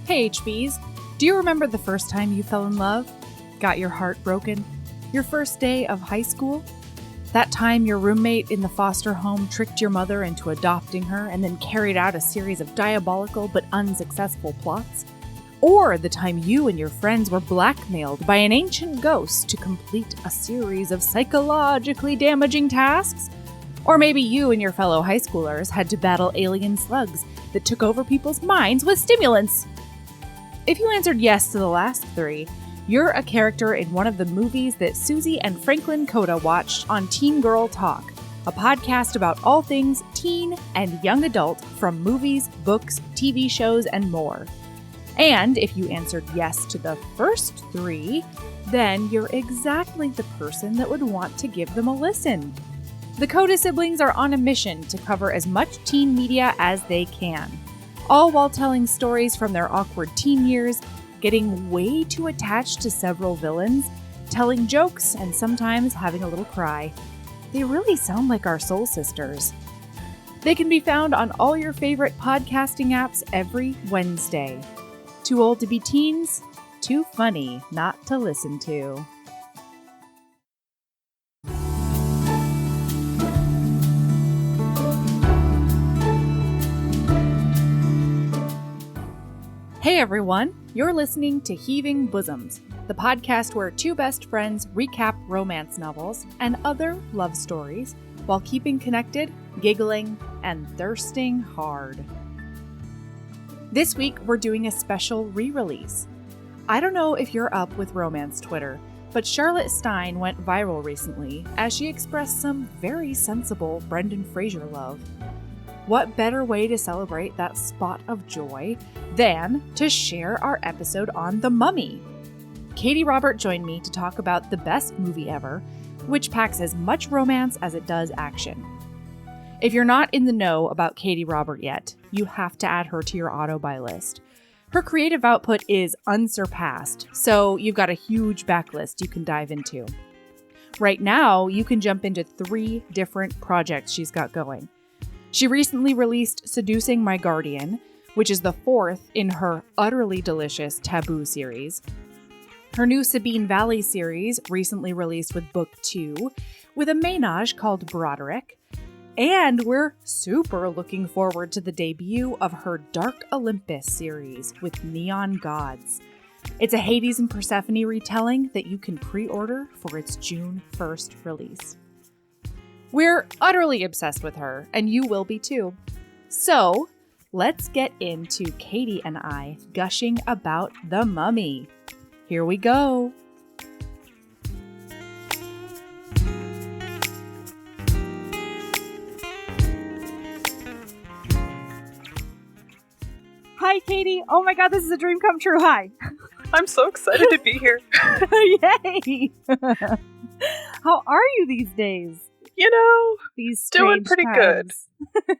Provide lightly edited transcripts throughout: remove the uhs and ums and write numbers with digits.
Hey HBs, do you remember the first time you fell in love? Got your heart broken? Your first day of high school? That time your roommate in the foster home tricked your mother into adopting her and then carried out a series of diabolical but unsuccessful plots? Or the time you and your friends were blackmailed by an ancient ghost to complete a series of psychologically damaging tasks? Or maybe you and your fellow high schoolers had to battle alien slugs that took over people's minds with stimulants? If you answered yes to the last three, you're a character in one of the movies that Susie and Franklin Coda watched on Teen Girl Talk, a podcast about all things teen and young adult from movies, books, TV shows, and more. And if you answered yes to the first three, then you're exactly the person that would want to give them a listen. The Coda siblings are on a mission to cover as much teen media as they can, all while telling stories from their awkward teen years, getting way too attached to several villains, telling jokes, and sometimes having a little cry. They really sound like our soul sisters. They can be found on all your favorite podcasting apps every Wednesday. Too old to be teens? Too funny not to listen to. Hey everyone, you're listening to Heaving Bosoms, the podcast where two best friends recap romance novels and other love stories while keeping connected, giggling, and thirsting hard. This week we're doing a special re-release. I don't know if you're up with romance Twitter, but Charlotte Stein went viral recently as she expressed some very sensible Brendan Fraser love. What better way to celebrate that spot of joy than to share our episode on The Mummy? Katie Robert joined me to talk about the best movie ever, which packs as much romance as it does action. If you're not in the know about Katie Robert yet, you have to add her to your auto-buy list. Her creative output is unsurpassed, so you've got a huge backlist you can dive into. Right now, you can jump into 3 different projects she's got going. She recently released Seducing My Guardian, which is the 4th in her utterly delicious Taboo series. Her new Sabine Valley series recently released with book 2, with a ménage called Broderick. And we're super looking forward to the debut of her Dark Olympus series with Neon Gods. It's a Hades and Persephone retelling that you can pre-order for its June 1st release. We're utterly obsessed with her, and you will be too. So, let's get into Katie and I gushing about The Mummy. Here we go. Hi, Katie. Oh my God, this is a dream come true. Hi. I'm so excited to be here. Yay. How are you these days? You know, These doing pretty times. Good.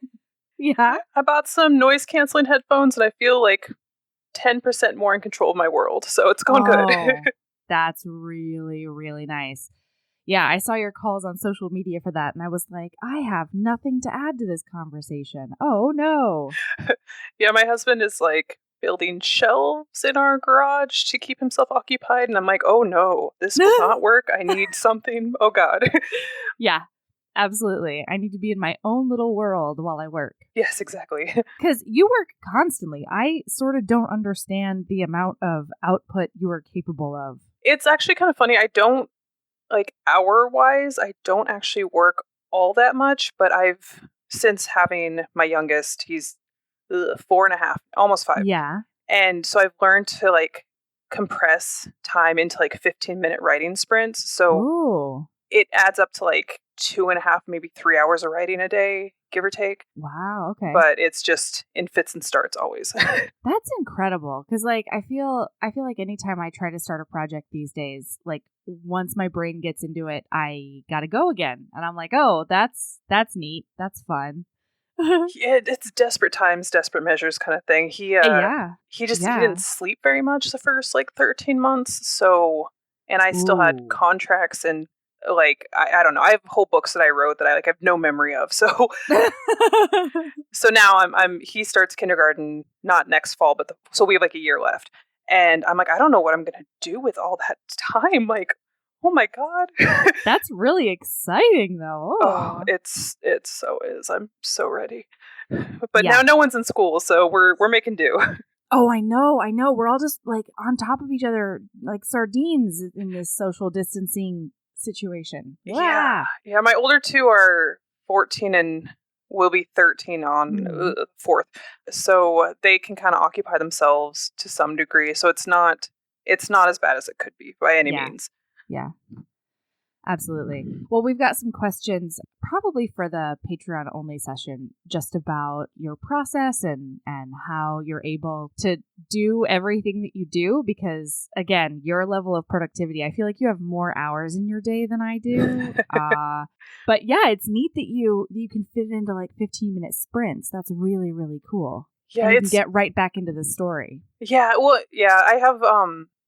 Yeah? I bought some noise-canceling headphones, and I feel like 10% more in control of my world, so it's going good. That's really, really nice. Yeah, I saw your calls on social media for that, and I was like, I have nothing to add to this conversation. Oh, no. Yeah, my husband is, like, building shelves in our garage to keep himself occupied, and I'm like, oh, no, this will not work. I need something. Oh, God. Yeah. Absolutely. I need to be in my own little world while I work. Yes, exactly. Because you work constantly. I sort of don't understand the amount of output you are capable of. It's actually kind of funny. I don't, like, hour-wise, I don't actually work all that much, but since having my youngest, he's 4.5, almost 5. Yeah. And so I've learned to, like, compress time into, like, 15-minute writing sprints. So it adds up to, like, 2.5, maybe 3 hours of writing a day, give or take. Wow, okay. But it's just in fits and starts always. That's incredible. Because, like, I feel like anytime I try to start a project these days, like, once my brain gets into it, I gotta go again. And I'm like, oh, that's neat. That's fun. Yeah, it's desperate times, desperate measures kind of thing. He didn't sleep very much the first, like, 13 months. So, and I still had contracts and like, I don't know. I have whole books that I wrote that I like have no memory of. So so now he starts kindergarten, not next fall, but so we have like a year left. And I'm like, I don't know what I'm going to do with all that time. Like, oh my God. That's really exciting though. Oh, it so is. I'm so ready. But now no one's in school, so we're making do. Oh, I know. We're all just like on top of each other like sardines in this social distancing situation. Yeah. My older two are 14 and will be 13 on 4th. So they can kind of occupy themselves to some degree. So it's not as bad as it could be by any means. Yeah. Absolutely. Well, we've got some questions probably for the Patreon only session just about your process and how you're able to do everything that you do, because again, your level of productivity, I feel like you have more hours in your day than I do. But yeah, it's neat that you can fit it into like 15-minute sprints. That's really, really cool. Yeah, and you can get right back into the story. Yeah, well, yeah, I have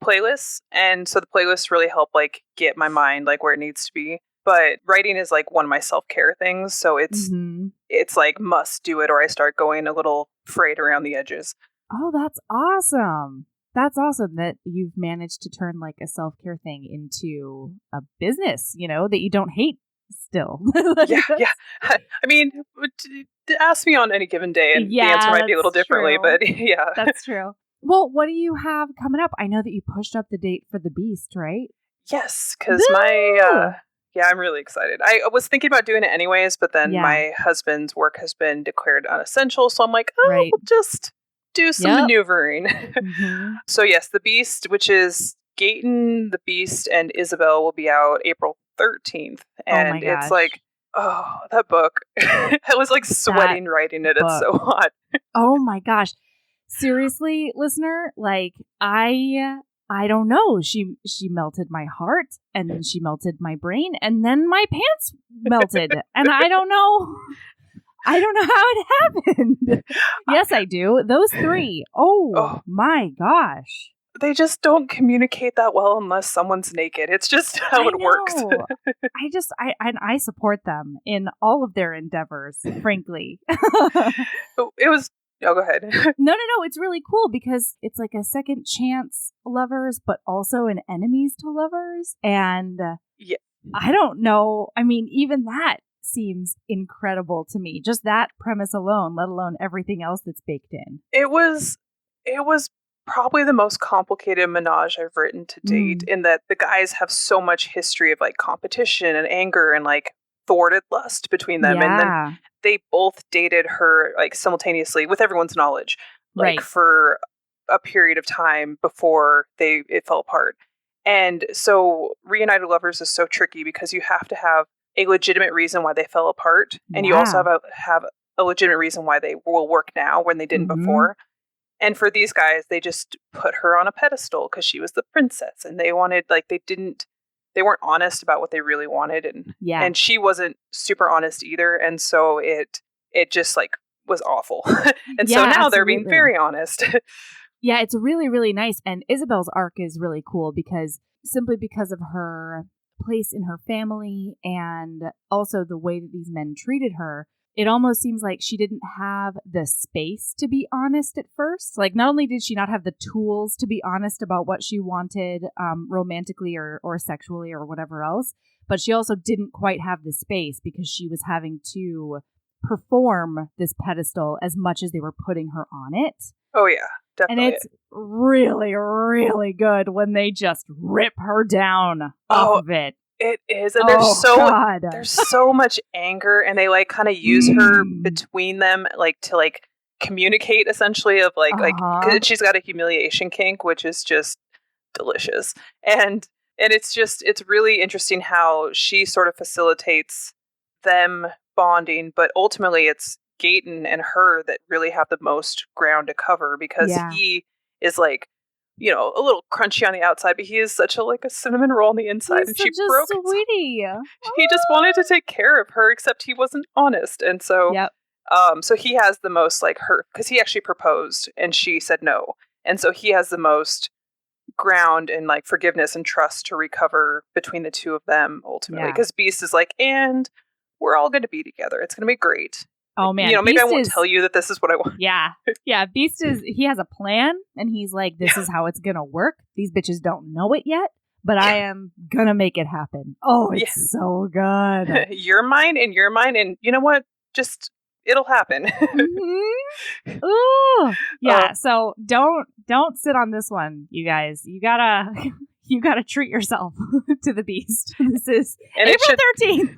playlists, and so the playlists really help like get my mind like where it needs to be. But writing is like one of my self-care things, so it's like must do it or I start going a little frayed around the edges. Oh, that's awesome. That's awesome that you've managed to turn like a self-care thing into a business, that you don't hate still. Yeah. I mean, ask me on any given day and the answer might be a little differently, but yeah. That's true. Well, what do you have coming up? I know that you pushed up the date for The Beast, right? Yes, because I'm really excited. I was thinking about doing it anyways, but then my husband's work has been declared unessential, so I'm like, we'll just do some maneuvering. So yes, The Beast, which is Gaten, The Beast, and Isabel, will be out April 13th. And it's like, that book. I was like sweating writing it. It's so hot. Oh my gosh. Seriously, listener, like I don't know. She melted my heart, and then she melted my brain, and then my pants melted, and I don't know how it happened. Yes, I do. Those three. Oh my gosh. They just don't communicate that well unless someone's naked. It's just how it works. I support them in all of their endeavors, frankly. It was. Oh, go ahead. No. It's really cool because it's like a second chance lovers, but also an enemies to lovers. And I don't know. I mean, even that seems incredible to me. Just that premise alone, let alone everything else that's baked in. It was probably the most complicated menage I've written to date, in that the guys have so much history of like competition and anger and like thwarted lust between them. And then they both dated her like simultaneously with everyone's knowledge, like for a period of time before it fell apart. And so reunited lovers is so tricky because you have to have a legitimate reason why they fell apart, and you also have a legitimate reason why they will work now when they didn't before. And for these guys, they just put her on a pedestal because she was the princess, and they wanted they weren't honest about what they really wanted, and she wasn't super honest either, and so it just like was awful. And so now they're being very honest. Yeah, it's really, really nice. And Isabel's arc is really cool because of her place in her family and also the way that these men treated her. It almost seems like she didn't have the space to be honest at first. Like, not only did she not have the tools to be honest about what she wanted romantically or sexually or whatever else, but she also didn't quite have the space because she was having to perform this pedestal as much as they were putting her on it. Oh, yeah, definitely. And it's really, really good when they just rip her down off of it. It is, and there's so much anger, and they like kind of use her between them, like to like communicate essentially of like 'cause she's got a humiliation kink, which is just delicious, and it's really interesting how she sort of facilitates them bonding, but ultimately it's Gaten and her that really have the most ground to cover because he is like, a little crunchy on the outside, but he is such a cinnamon roll on the inside. He's and she such broke a sweetie. He just wanted to take care of her, except he wasn't honest. And so, so he has the most her, because he actually proposed and she said no. And so he has the most ground and like forgiveness and trust to recover between the two of them ultimately. Because Beast is like, and we're all going to be together. It's going to be great. Oh man, maybe I won't tell you that this is what I want. Yeah. Beast he has a plan, and he's like, this is how it's going to work. These bitches don't know it yet, but I am going to make it happen. Oh, it's so good. You're mine, and you know what? Just it'll happen. Ooh, yeah. So don't sit on this one, you guys. You gotta treat yourself to the Beast. This is April 13th.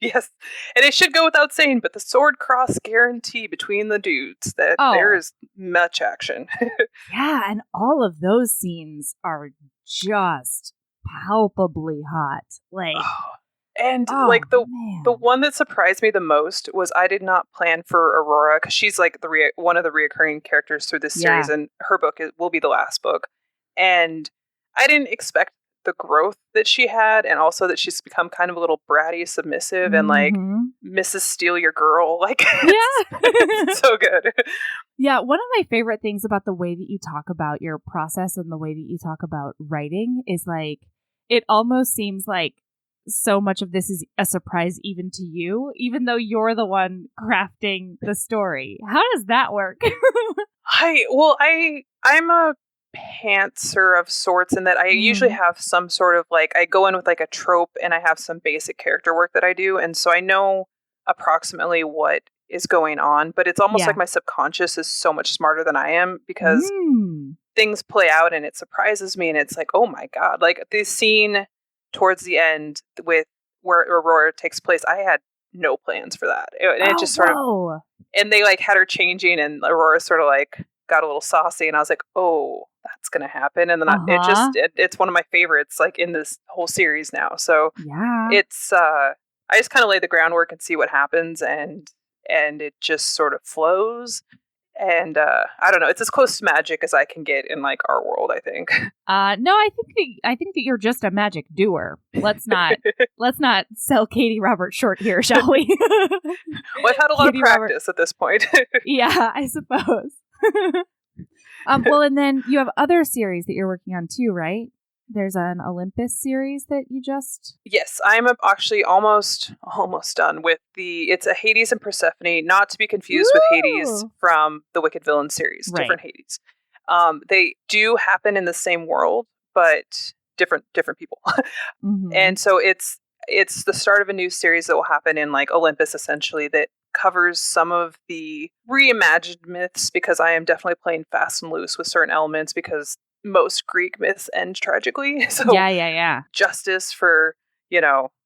Yes, and it should go without saying, but the sword cross guarantee between the dudes that there is much action. Yeah, and all of those scenes are just palpably hot. Like. And like the one that surprised me the most was I did not plan for Aurora, because she's like one of the reoccurring characters through this series, and her book will be the last book. And I didn't expect the growth that she had, and also that she's become kind of a little bratty, submissive, and like Mrs. Steal Your Girl. Like, it's so good. Yeah, one of my favorite things about the way that you talk about your process and the way that you talk about writing is like, it almost seems like so much of this is a surprise even to you, even though you're the one crafting the story. How does that work? I'm a pantser of sorts in that I usually have some sort of like, I go in with like a trope and I have some basic character work that I do. And so I know approximately what is going on, but it's almost like my subconscious is so much smarter than I am, because things play out and it surprises me. And it's like, oh my God, like this scene towards the end with where Aurora takes place, I had no plans for that. And it just sort of, and they like had her changing, and Aurora sort of like got a little saucy, and I was like, oh, that's going to happen. And then it's one of my favorites, like in this whole series now. So it's, I just kind of lay the groundwork and see what happens, and it just sort of flows. And I don't know, it's as close to magic as I can get in like our world, I think. No, I think that you're just a magic doer. Let's not sell Katie Roberts short here, shall we? Well, I've had a lot of practice at this point. Yeah, I suppose. Well, and then you have other series that you're working on too, right? There's an Olympus series that you just... Yes, I'm actually almost done with it's a Hades and Persephone, not to be confused with Hades from the Wicked Villain series, different Hades. They do happen in the same world, but different people. And so it's the start of a new series that will happen in like Olympus, essentially, that covers some of the reimagined myths, because I am definitely playing fast and loose with certain elements, because most Greek myths end tragically. So justice for,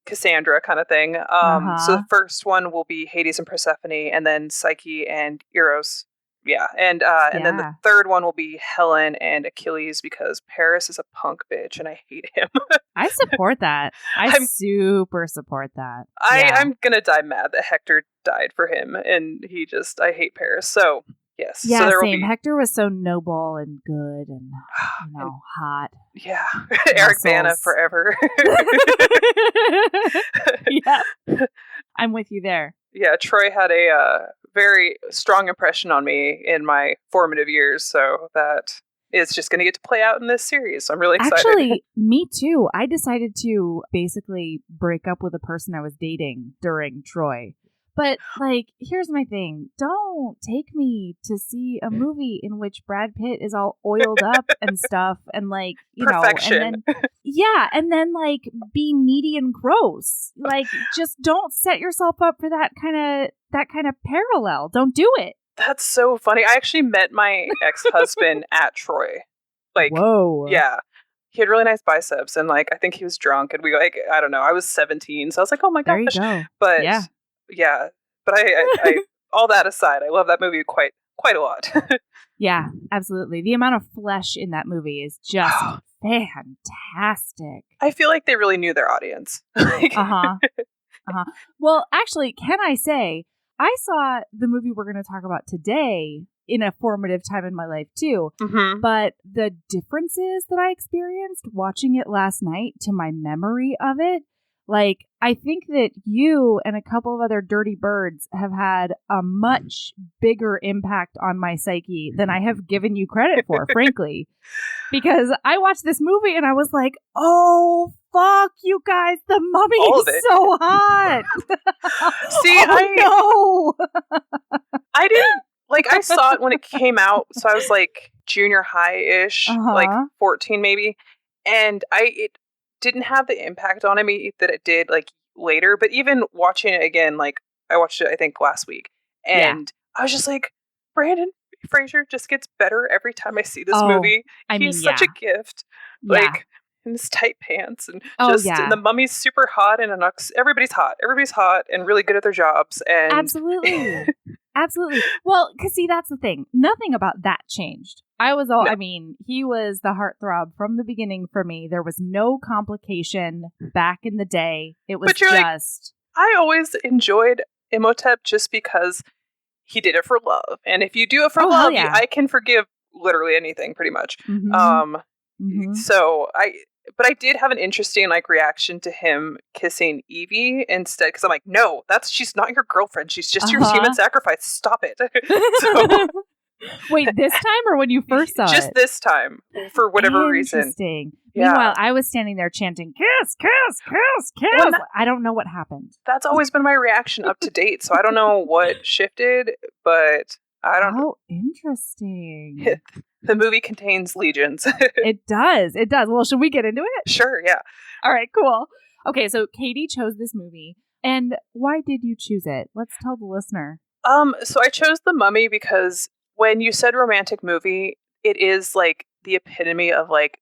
Cassandra kind of thing. So the first one will be Hades and Persephone, and then Psyche and Eros. Yeah. And then the third one will be Helen and Achilles, because Paris is a punk bitch and I hate him. I support that. I super support that. I'm going to die mad that Hector died for him, and I hate Paris. So yes. Yeah, so same. Hector was so noble and good and, hot. Yeah. Eric Bana forever. Yeah. I'm with you there. Yeah, Troy had a very strong impression on me in my formative years, so that is just going to get to play out in this series. So I'm really excited. Actually, me too. I decided to basically break up with a person I was dating during Troy. But, like, here's my thing. Don't take me to see a movie in which Brad Pitt is all oiled up and stuff, and, like, perfection. And then, like, be needy and gross. Like, just don't set yourself up for that kind of parallel. Don't do it. That's so funny. I actually met my ex-husband at Troy. Like, whoa. Yeah. He had really nice biceps, and, like, I think he was drunk, and we, like, I don't know, I was 17, so I was like, oh my gosh. There you go. But yeah, but I all that aside, I love that movie quite a lot. Yeah, absolutely. The amount of flesh in that movie is just fantastic. I feel like they really knew their audience. Well, actually, can I say, I saw the movie we're going to talk about today in a formative time in my life too. But the differences that I experienced watching it last night to my memory of it, like, I think that you and a couple of other dirty birds have had a much bigger impact on my psyche than I have given you credit for, frankly. because I watched this movie and I was like, oh, fuck, you guys, the mummy is so hot. See, no. I didn't, like, I saw it when it came out, so I was like junior high-ish, like 14 maybe, and it didn't have the impact on me that it did like later, but even watching it again, like I watched it I think last week, and I was just like, Brandon Fraser just gets better every time I see this movie. He's such a gift, like in his tight pants, and and the mummy's super hot, and everybody's hot and really good at their jobs, and absolutely. Well, because see, that's the thing. Nothing about that changed. I mean, he was the heartthrob from the beginning for me. There was no complication back in the day. It was just... Like, I always enjoyed Imhotep just because he did it for love. And if you do it for love, I can forgive literally anything pretty much. So but I did have an interesting like reaction to him kissing Evie instead, because I'm like, no, she's not your girlfriend. She's just your human sacrifice. Stop it. Wait, this time or when you first saw it? Just this time, for whatever reason. Interesting. Yeah. Meanwhile, I was standing there chanting, kiss, kiss, kiss, kiss. I don't know what happened. That's always been my reaction up to date, so I don't know what shifted, but I don't know. Oh, interesting. The movie contains legions. It does. Well, should we get into it? Sure, yeah. All right, cool. Okay, so Katie chose this movie. And why did you choose it? Let's tell the listener. So I chose The Mummy because when you said romantic movie, it is like the epitome of like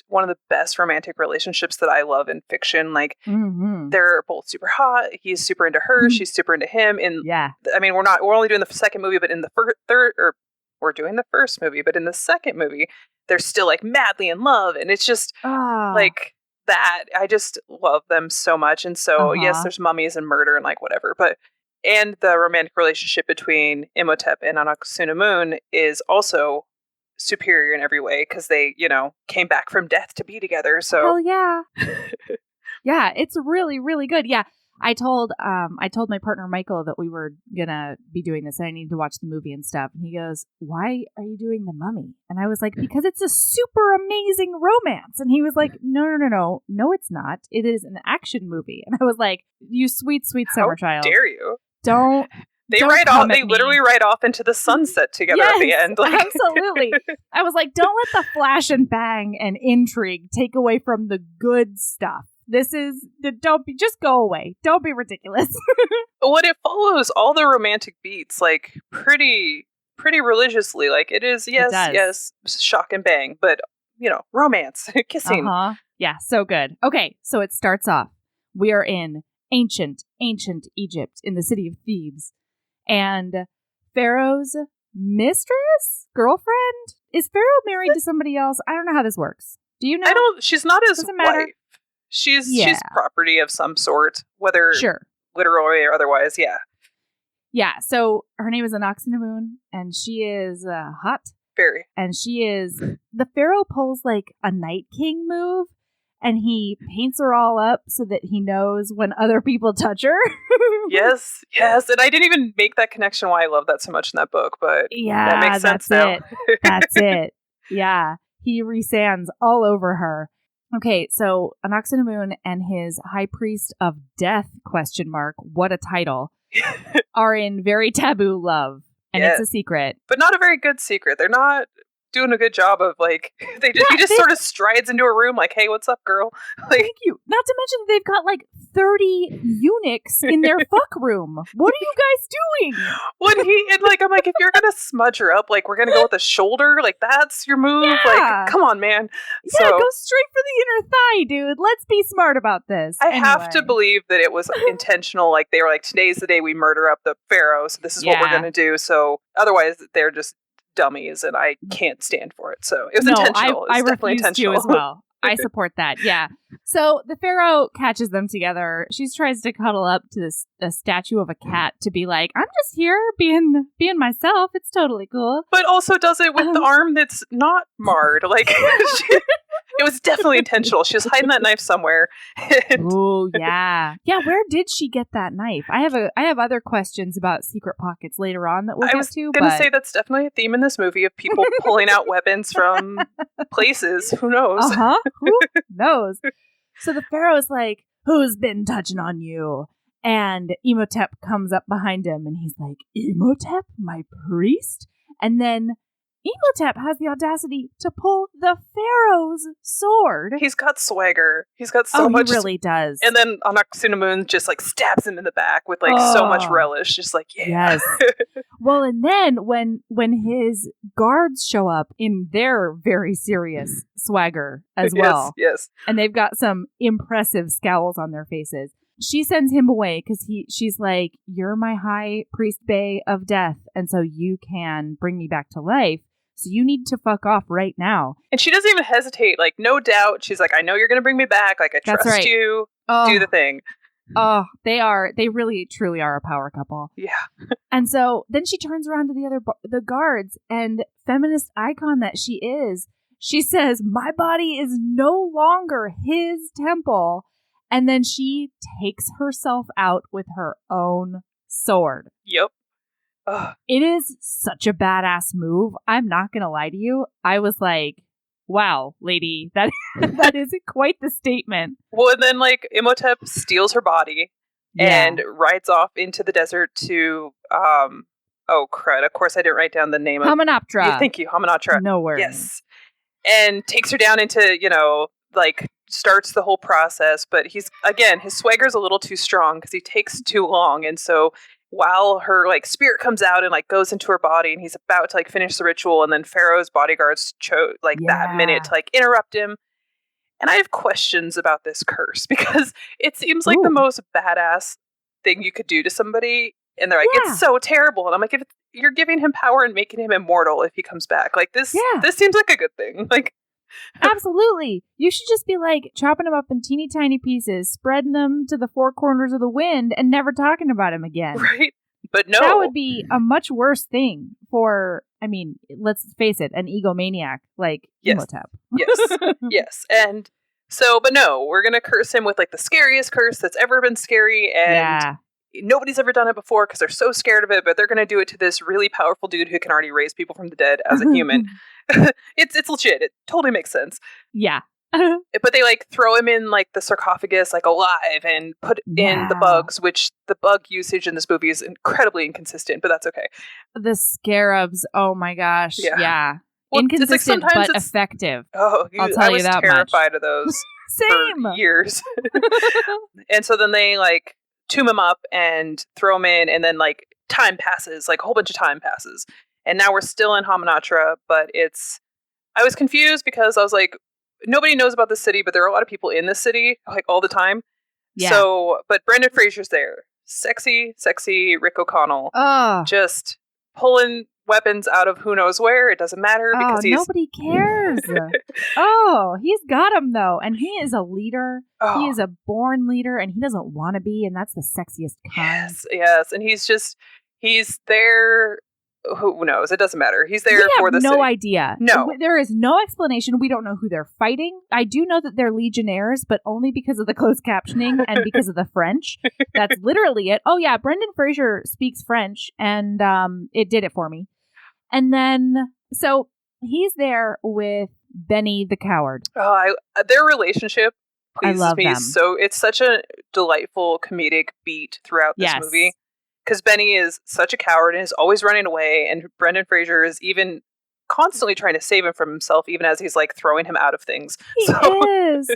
one of the best romantic relationships that I love in fiction. Like they're both super hot. He's super into her. She's super into him. I mean, we're only doing the second movie, but in the we're doing the first movie, but in the second movie, they're still like madly in love. And it's just like that. I just love them so much. And so, yes, there's mummies and murder and like whatever, and the romantic relationship between Imhotep and Anck-su-namun is also superior in every way because they, came back from death to be together. So, hell yeah. Yeah, it's really, really good. Yeah. I told my partner Michael that we were gonna be doing this and I needed to watch the movie and stuff. And he goes, "Why are you doing The Mummy?" And I was like, "Because it's a super amazing romance." And he was like, No, it's not. It is an action movie. And I was like, "You sweet, sweet summer child. How dare you? Don't." They literally ride off into the sunset together at the end. Like. Absolutely. I was like, don't let the flash and bang and intrigue take away from the good stuff. Just go away. Don't be ridiculous. What it follows all the romantic beats, like pretty religiously. Like it is, yes, shock and bang, but romance, kissing. Yeah, so good. Okay, so it starts off. We are in ancient Egypt in the city of Thebes. And Pharaoh's girlfriend? Is Pharaoh married to somebody else? I don't know how this works. Do you know? She's not his wife. She's property of some sort, whether literally or otherwise, yeah. Yeah, so her name is Anck-su-namun, and she is hot. Very. And the Pharaoh pulls like a Night King move, and he paints her all up so that he knows when other people touch her. Yes. And I didn't even make that connection why I love that so much in that book, but that makes sense now. That's it. Yeah. He resands all over her. Okay, so Anck-su-namun and his High Priest of Death, ? What a title, are in very taboo love. And it's a secret. But not a very good secret. They're not doing a good job of like, he just sort of strides into a room like, "Hey, what's up, girl?" Like, thank you. Not to mention they've got like 30 eunuchs in their fuck room. What are you guys doing? I'm like, if you're gonna smudge her up, like we're gonna go with the shoulder, like that's your move. Yeah. Like, come on, man. Yeah, go straight for the inner thigh, dude. Let's be smart about this. I have to believe that it was intentional. Like they were like, today's the day we murder up the pharaoh, so this is what we're gonna do. So otherwise, they're just dummies, and I can't stand for it. So it was intentional. I refuse to as well. I support that. Yeah. So the pharaoh catches them together. She tries to cuddle up to this a statue of a cat to be like, I'm just here being myself. It's totally cool. But also does it with the arm that's not marred. Like, it was definitely intentional. She was hiding that knife somewhere. Oh, yeah. Yeah, where did she get that knife? I have other questions about secret pockets later on that we'll get to. I was going to say that's definitely a theme in this movie of people pulling out weapons from places. Who knows? Who knows? So the Pharaoh's like, who's been touching on you? And Imhotep comes up behind him and he's like, Imhotep, my priest? And then Imhotep has the audacity to pull the Pharaoh's sword. He's got swagger. He's got so much. He really does. And then Anck-su-namun just like stabs him in the back with like so much relish. Just like, yeah. Yes. Well, and then when his guards show up in their very serious swagger as well. Yes. And they've got some impressive scowls on their faces. She sends him away because she's like, you're my high priest bae of death, and so you can bring me back to life. So you need to fuck off right now. And she doesn't even hesitate. Like, no doubt. She's like, I know you're going to bring me back. Like, I trust you. Do the thing. Oh, they really, truly are a power couple. Yeah. And so then she turns around to the guards, and feminist icon that she is, she says, my body is no longer his temple. And then she takes herself out with her own sword. Yep. Ugh. It is such a badass move. I'm not going to lie to you. I was like, wow, lady, that is quite the statement. Well, and then like Imhotep steals her body and rides off into the desert to, oh crud, of course I didn't write down the name Hamunaptra. Yeah, thank you, Hamunaptra. No worries. Yes. And takes her down into, like starts the whole process, but his swagger's a little too strong because he takes too long. And so while her like spirit comes out and like goes into her body and he's about to like finish the ritual, and then Pharaoh's bodyguards that minute to like interrupt him. And I have questions about this curse because it seems like the most badass thing you could do to somebody. And they're like, it's so terrible. And I'm like, if you're giving him power and making him immortal if he comes back, like this seems like a good thing. Like, absolutely. You should just be like chopping them up in teeny tiny pieces, spreading them to the four corners of the wind, and never talking about him again. Right? But no. That would be a much worse thing for, I mean, let's face it, an egomaniac like Imhotep. Yes. Yes. And so, but no, we're going to curse him with like the scariest curse that's ever been scary. And nobody's ever done it before because they're so scared of it, but they're going to do it to this really powerful dude who can already raise people from the dead as a human. It's legit. It totally makes sense. Yeah. But they like throw him in like the sarcophagus like alive and put in the bugs, which the bug usage in this movie is incredibly inconsistent, but that's okay. The scarabs, oh my gosh. Yeah. Well, inconsistent but effective. Oh, I'll tell you that much. I was terrified of those Same. for years. And so then they like tomb him up and throw him in, and then like time passes, like a whole bunch of time passes. And now we're still in Hamunaptra, but I was confused because I was like, nobody knows about this city, but there are a lot of people in this city, like all the time. Yeah. So, but Brendan Fraser's there. Sexy Rick O'Connell. Just pulling weapons out of who knows where. It doesn't matter because nobody cares. He's got him though. And he is a leader. He is a born leader, and he doesn't want to be, and that's the sexiest kind. Yes. And he's there. Who knows? It doesn't matter. He's there for the city. No idea. No. There is no explanation. We don't know who they're fighting. I do know that they're legionnaires, but only because of the closed captioning and because of the French. That's literally it. Oh yeah, Brendan Fraser speaks French, and it did it for me. And then, so he's there with Benny the coward. Their relationship pleases me them. So it's such a delightful comedic beat throughout this movie. Because Benny is such a coward and is always running away, and Brendan Fraser is even constantly trying to save him from himself, even as he's like throwing him out of things. He is.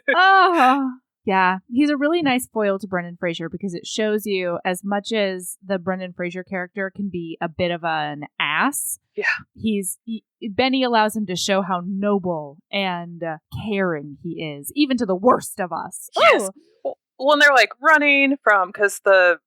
Yeah, he's a really nice foil to Brendan Fraser because it shows you, as much as the Brendan Fraser character can be a bit of an ass. Yeah, Benny allows him to show how noble and caring he is, even to the worst of us. Yes. Well, and they're like running because the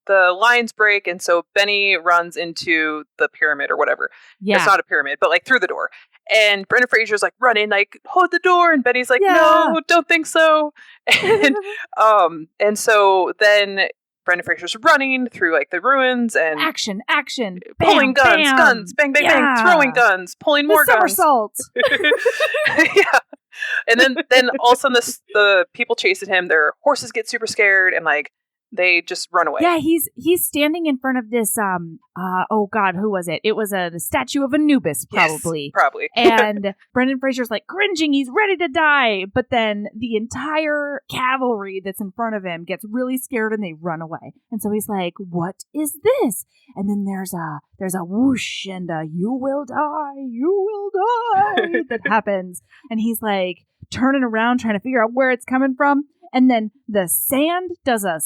lines break, and so Benny runs into the pyramid or whatever. Yeah. It's not a pyramid, but like through the door. And Brendan Fraser's like running, like, hold the door. And Benny's like, no, don't think so. And so then Brendan Fraser's running through like the ruins and action, bam, pulling guns, bam. guns, bang, bang, bang, throwing guns, pulling more guns. Somersault. Yeah. And then all of a sudden the people chasing him, their horses get super scared and like they just run away. Yeah, he's standing in front of this oh god, who was it? It was the statue of Anubis, probably. Yes, probably. And Brendan Fraser's like cringing, he's ready to die, but then the entire cavalry that's in front of him gets really scared and they run away. And so he's like, "What is this?" And then there's a whoosh and a "you will die" that happens. And he's like turning around trying to figure out where it's coming from. And then the sand does a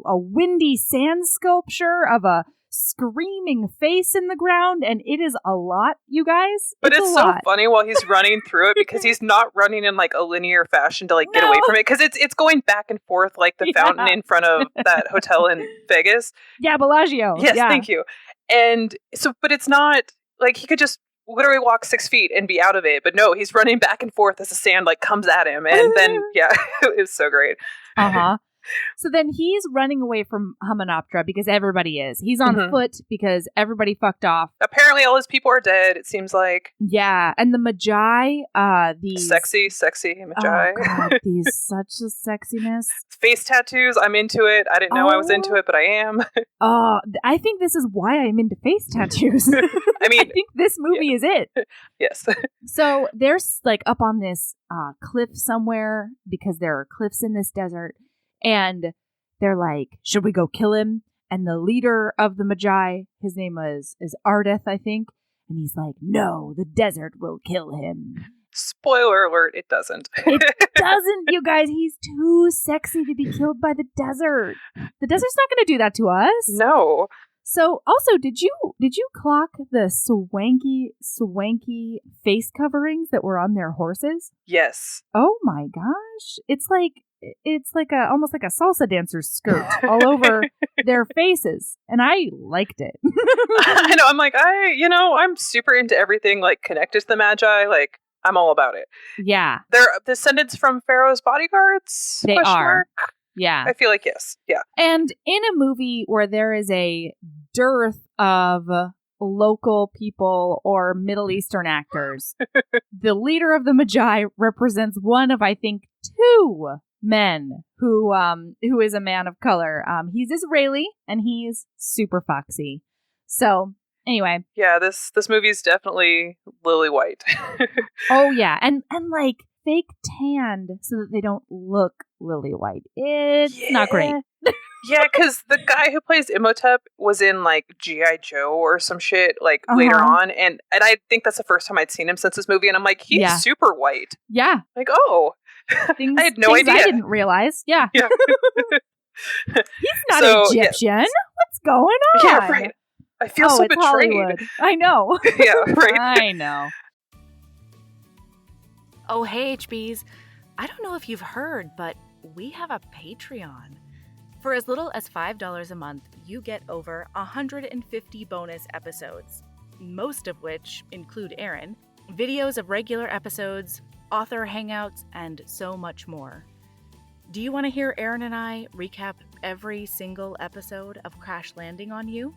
windy sand sculpture of a screaming face in the ground, and it is a lot, you guys. But it's so funny while he's running through it because he's not running in like a linear fashion to like get away from it because it's going back and forth like the fountain in front of that hotel in Vegas. Yeah, Bellagio. Yes, thank you. And so, but it's not like he could just literally walk 6 feet and be out of it, but no, he's running back and forth as the sand like comes at him, and then it was so great. So then he's running away from Hamunaptra because everybody is. He's on foot because everybody fucked off. Apparently all his people are dead, it seems like. Yeah, and the Magi, these... Sexy Magi. Oh, God, these such a sexiness. Face tattoos, I'm into it. I didn't know I was into it, but I am. I think this is why I'm into face tattoos. I mean... I think this movie is it. Yes. So they're like up on this cliff somewhere because there are cliffs in this desert. And they're like, should we go kill him? And the leader of the Magi, his name is Ardeth, I think. And he's like, no, the desert will kill him. Spoiler alert, it doesn't. It doesn't, you guys. He's too sexy to be killed by the desert. The desert's not going to do that to us. No. So, also, did you clock the swanky face coverings that were on their horses? Yes. Oh my gosh. It's like almost like a salsa dancer's skirt all over their faces, and I liked it. I know. I'm like, I'm super into everything like connected to the Magi. Like, I'm all about it. Yeah, they're descendants from Pharaoh's bodyguards. They are. Mark? Yeah, I feel like yes. Yeah, and in a movie where there is a dearth of local people or Middle Eastern actors, the leader of the Magi represents one of, I think, 2 men who is a man of color. He's Israeli and he's super foxy. So anyway, yeah, this movie is definitely lily white. Oh yeah, and like fake tanned so that they don't look lily white. It's not great. Yeah, because the guy who plays Imhotep was in like G.I. Joe or some shit like later on, and I think that's the first time I'd seen him since this movie, and I'm like, he's super white. Yeah, like I had no idea. I didn't realize. Yeah. He's not Egyptian. Yes. What's going on? Yeah, right. I feel so betrayed. Hollywood. I know. Yeah, right. I know. Oh, hey, HBs. I don't know if you've heard, but we have a Patreon. For as little as $5 a month, you get over 150 bonus episodes, most of which include Aaron, videos of regular episodes, author hangouts, and so much more. Do you want to hear Aaron and I recap every single episode of Crash Landing on You?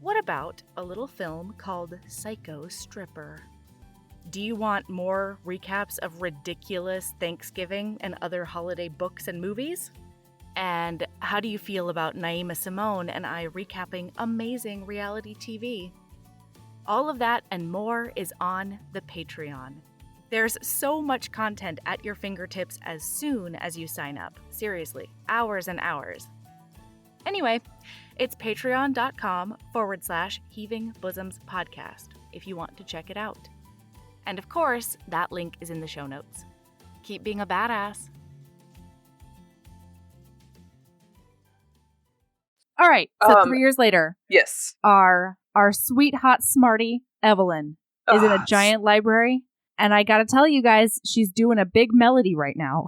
What about a little film called Psycho Stripper? Do you want more recaps of ridiculous Thanksgiving and other holiday books and movies? And how do you feel about Naima Simone and I recapping amazing reality TV? All of that and more is on the Patreon. There's so much content at your fingertips as soon as you sign up. Seriously, hours and hours. Anyway, it's patreon.com/Heaving Bosoms Podcast if you want to check it out. And of course, that link is in the show notes. Keep being a badass. All right, so 3 years later, yes, our sweet hot smarty Evelyn is in a giant library, and I gotta tell you guys, she's doing a big melody right now.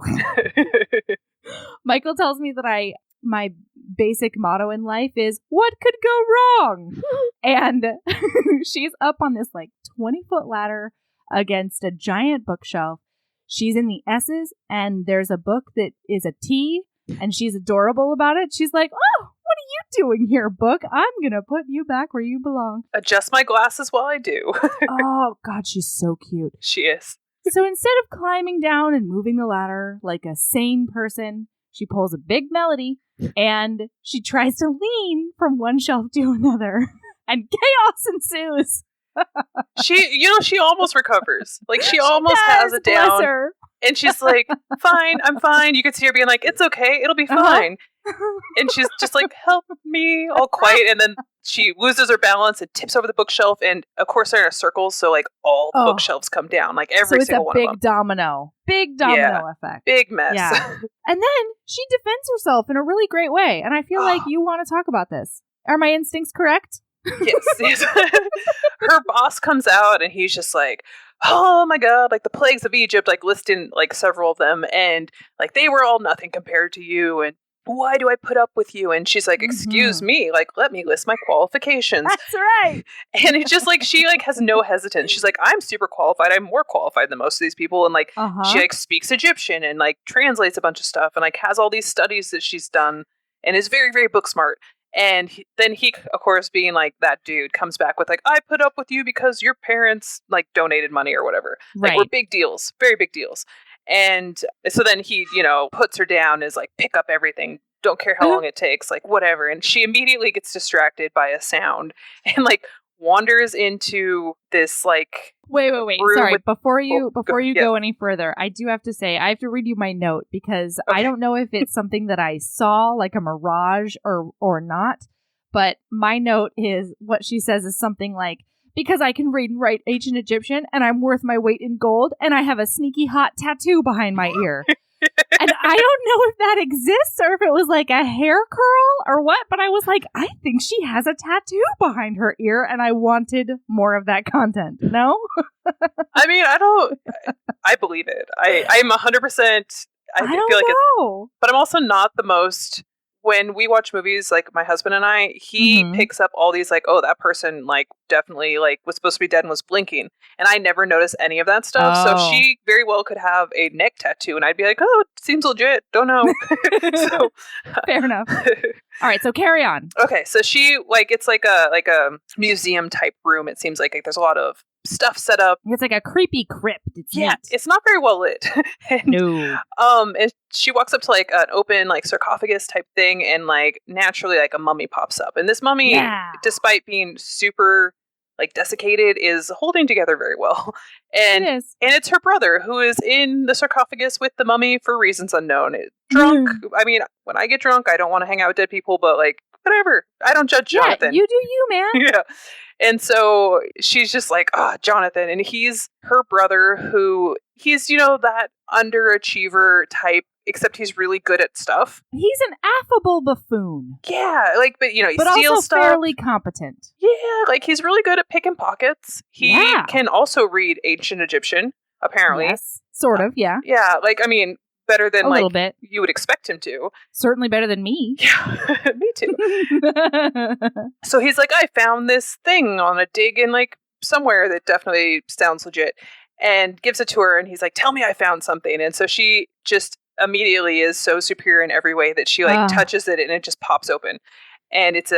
Michael tells me that my basic motto in life is, what could go wrong? And she's up on this like 20-foot ladder against a giant bookshelf. She's in the S's, and there's a book that is a T, And she's adorable about it. She's like, oh, what are you doing here, book? I'm going to put you back where you belong. Adjust my glasses while I do. Oh, God, she's so cute. She is. So instead of climbing down and moving the ladder like a sane person, she pulls a big melody and she tries to lean from one shelf to another. And chaos ensues. She almost recovers. Like, she almost has it down. Her. And she's like, fine, I'm fine. You could see her being like, it's okay, it'll be fine. And she's just like, help me, all quiet. And then she loses her balance and tips over the bookshelf. And of course, they're in a circle. So like all the bookshelves come down, like every single one of them. Big domino effect. Big mess. Yeah. And then she defends herself in a really great way. And I feel like you want to talk about this. Are my instincts correct? Yes. Her boss comes out and he's just like, oh my God, like the plagues of Egypt, like listing like several of them, and like they were all nothing compared to you, and why do I put up with you? And she's like, excuse me, like let me list my qualifications. That's right. And it's just like she like has no hesitance. She's like, I'm super qualified. I'm more qualified than most of these people. And like she like speaks Egyptian and like translates a bunch of stuff and like has all these studies that she's done and is very, very book smart. And then he, of course, being like that dude, comes back with like, I put up with you because your parents like donated money or whatever. Like, right. We're big deals, very big deals. And so then he, puts her down, is like, pick up everything. Don't care how long it takes, like whatever. And she immediately gets distracted by a sound and like wanders into this like wait. Sorry, before you go any further, I do have to say I have to read you my note because I don't know if it's something that I saw like a mirage or not. But my note is what she says is something like, because I can read and write ancient Egyptian and I'm worth my weight in gold and I have a sneaky hot tattoo behind my ear. And I don't know if that exists or if it was like a hair curl or what, but I was like, I think she has a tattoo behind her ear and I wanted more of that content. No? I mean, I believe it. I'm 100%. I don't feel like know. But I'm also not the most, when we watch movies, like my husband and I, he picks up all these like, oh, that person like definitely like was supposed to be dead and was blinking. And I never notice any of that stuff. Oh. So she very well could have a neck tattoo and I'd be like, oh, it seems legit. Don't know. So, fair enough. All right. So carry on. Okay. So she like, it's like a museum type room. It seems like there's a lot of stuff set up. It's like a creepy crypt. It's neat. It's not very well lit. And, no. And she walks up to like an open like sarcophagus type thing, and like naturally like a mummy pops up, and this mummy, despite being super like desiccated, is holding together very well. And it's her brother who is in the sarcophagus with the mummy for reasons unknown. Drunk. I mean, when I get drunk, I don't want to hang out with dead people, but like whatever. I don't judge Jonathan. You do you, man. Yeah. And so she's just like, Jonathan. And he's her brother who he's, that underachiever type, except he's really good at stuff. He's an affable buffoon. Yeah. Like, but, he but steals also stuff. Fairly competent. Yeah. Like, he's really good at picking pockets. He can also read ancient Egyptian, apparently. Yes. Sort of. Yeah. Yeah. Like, I mean, better than a little bit. You would expect him to. Certainly better than me. Yeah, me too. So he's like, I found this thing on a dig in like somewhere that definitely sounds legit, and gives it to her, and he's like, tell me I found something. And so she just immediately is so superior in every way that she like touches it and it just pops open. And it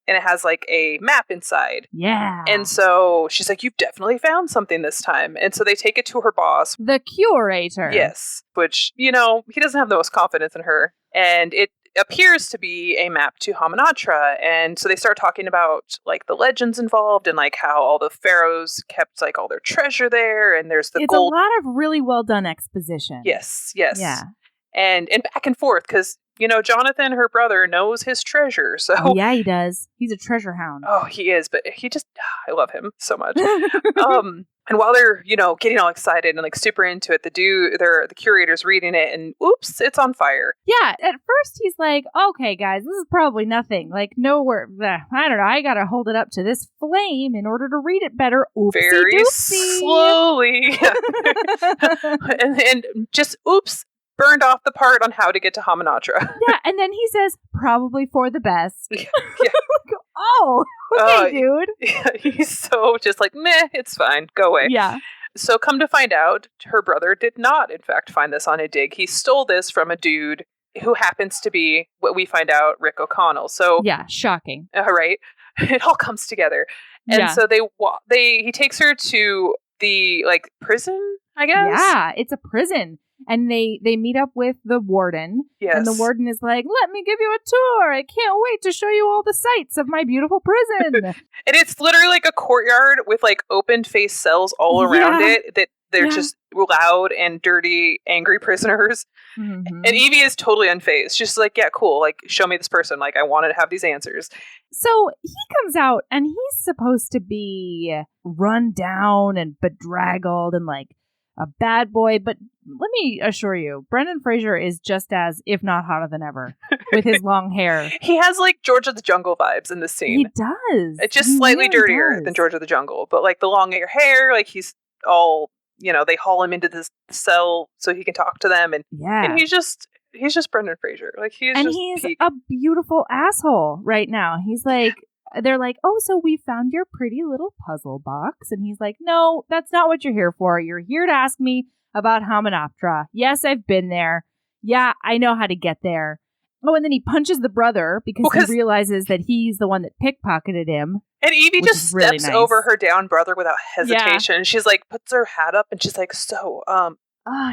has like a map inside. Yeah. And so she's like, you've definitely found something this time. And so they take it to her boss. The curator. Yes. Which, he doesn't have the most confidence in her. And it appears to be a map to Hamunaptra. And so they start talking about like the legends involved and like how all the pharaohs kept like all their treasure there. And there's the gold. It's a lot of really well done exposition. Yes. Yeah. And back and forth, because Jonathan, her brother, knows his treasure. So yeah, he does. He's a treasure hound. Oh, he is. But I love him so much. And while they're, getting all excited and like super into it, the curator's reading it, and oops, it's on fire. Yeah. At first, he's like, "Okay, guys, this is probably nothing. Like, nowhere. I don't know. I gotta hold it up to this flame in order to read it better." Oopsie very doopsie. Slowly, and just oops. Burned off the part on how to get to Hamunaptra. Yeah, and then he says, probably for the best. Yeah. Oh, okay, dude. Yeah, he's so just like, meh, it's fine. Go away. Yeah. So come to find out, her brother did not, in fact, find this on a dig. He stole this from a dude who happens to be what we find out Rick O'Connell. So yeah, shocking. Right, it all comes together, and so he takes her to the like prison, I guess. Yeah, it's a prison. And they meet up with the warden. Yes. And the warden is like, let me give you a tour. I can't wait to show you all the sights of my beautiful prison. And it's literally like a courtyard with like open-faced cells all around it that they're just loud and dirty, angry prisoners. Mm-hmm. And Evie is totally unfazed. She's like, yeah, cool. Like, show me this person. Like, I wanted to have these answers. So he comes out and he's supposed to be run down and bedraggled and like a bad boy, but let me assure you, Brendan Fraser is just as, if not hotter than ever, with his long hair. He has like George of the Jungle vibes in this scene. He does. It's just slightly dirtier than George of the Jungle, but like the long hair, like he's all, they haul him into this cell so he can talk to them, and he's just Brendan Fraser. Like he's a beautiful asshole right now. He's like. They're like, oh, so we found your pretty little puzzle box. And he's like, no, that's not what you're here for. You're here to ask me about Hymenoptera. Yes, I've been there. Yeah, I know how to get there. Oh, and then he punches the brother because he realizes that he's the one that pickpocketed him. And Evie just steps over her down brother without hesitation. Yeah. She's like, puts her hat up and she's like,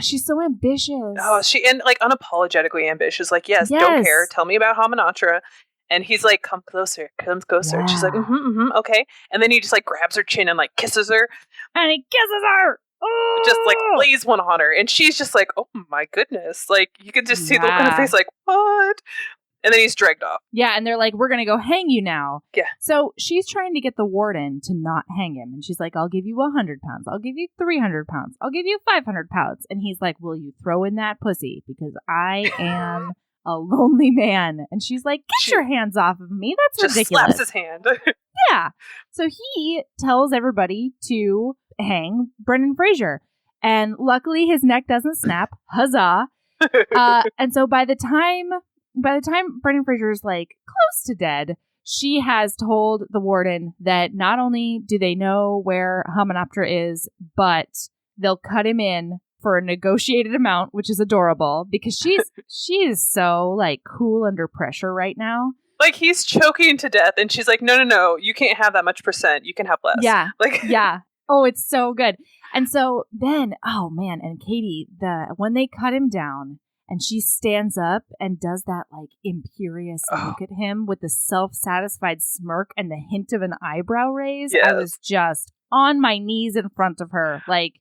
she's so ambitious. Oh, and like unapologetically ambitious. Like, yes, don't care. Tell me about Hymenoptera. And he's like, come closer. Yeah. And she's like, okay. And then he just like grabs her chin and like kisses her. And he kisses her. Oh! Just like lays one on her. And she's just like, oh my goodness. Like you can just see the look on her face like, what? And then he's dragged off. Yeah. And they're like, we're going to go hang you now. Yeah. So she's trying to get the warden to not hang him. And she's like, I'll give you 100 pounds. I'll give you 300 pounds. I'll give you 500 pounds. And he's like, will you throw in that pussy? Because I am... a lonely man. And she's like, get your hands off of me. That's ridiculous. Slaps his hand. Yeah. So he tells everybody to hang Brendan Fraser. And luckily his neck doesn't snap. Huzzah. And so by the time Brendan Fraser's like close to dead, she has told the warden that not only do they know where Hymenoptera is, but they'll cut him in for a negotiated amount, which is adorable because she is so like cool under pressure right now. Like he's choking to death and she's like, no, you can't have that much %. You can have less. Yeah. Like yeah. Oh, it's so good. And so then, oh man, and Katie, when they cut him down and she stands up and does that like imperious look at him with the self-satisfied smirk and the hint of an eyebrow raise, I was just on my knees in front of her. Like,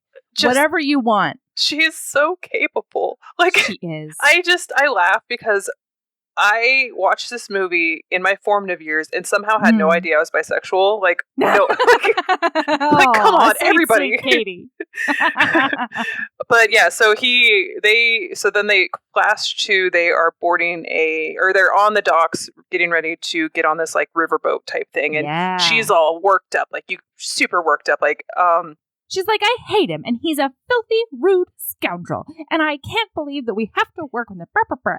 whatever you want. She is so capable. Like she is. I laugh because I watched this movie in my formative years and somehow had no idea I was bisexual. Like, no, like come on, everybody. Sweet Katie. But yeah, so then they flash to, they are boarding they're on the docks getting ready to get on this like riverboat type thing. And she's all worked up, like super worked up. Like, she's like, I hate him, and he's a filthy, rude scoundrel, and I can't believe that we have to work with him.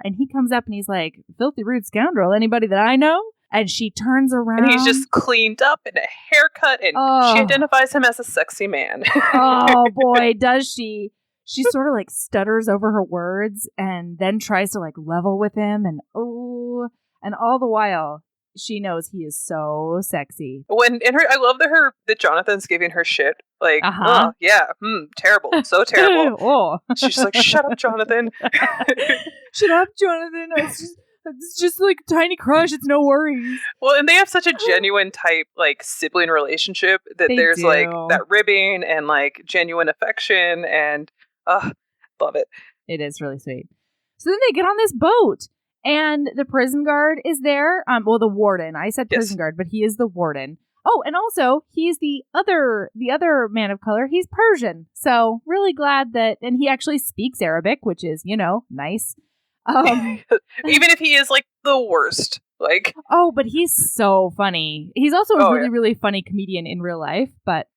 And he comes up and he's like, filthy, rude scoundrel, anybody that I know? And she turns around. And he's just cleaned up and a haircut, and she identifies him as a sexy man. Oh, boy, does she. She sort of like stutters over her words and then tries to like level with him, and all the while... she knows he is so sexy. I love that Jonathan's giving her shit. Like, terrible, so terrible. She's like, shut up, Jonathan. Shut up, Jonathan. It's just like a tiny crush. It's no worries. Well, and they have such a genuine type like sibling relationship that there's like that ribbing and like genuine affection, and love it. It is really sweet. So then they get on this boat. And the prison guard is there. The warden. I said prison guard, but he is the warden. Oh, and also he's the other man of color. He's Persian. So really glad and he actually speaks Arabic, which is, nice. Even if he is like the worst. Like, oh, but he's so funny. He's also a really funny comedian in real life. But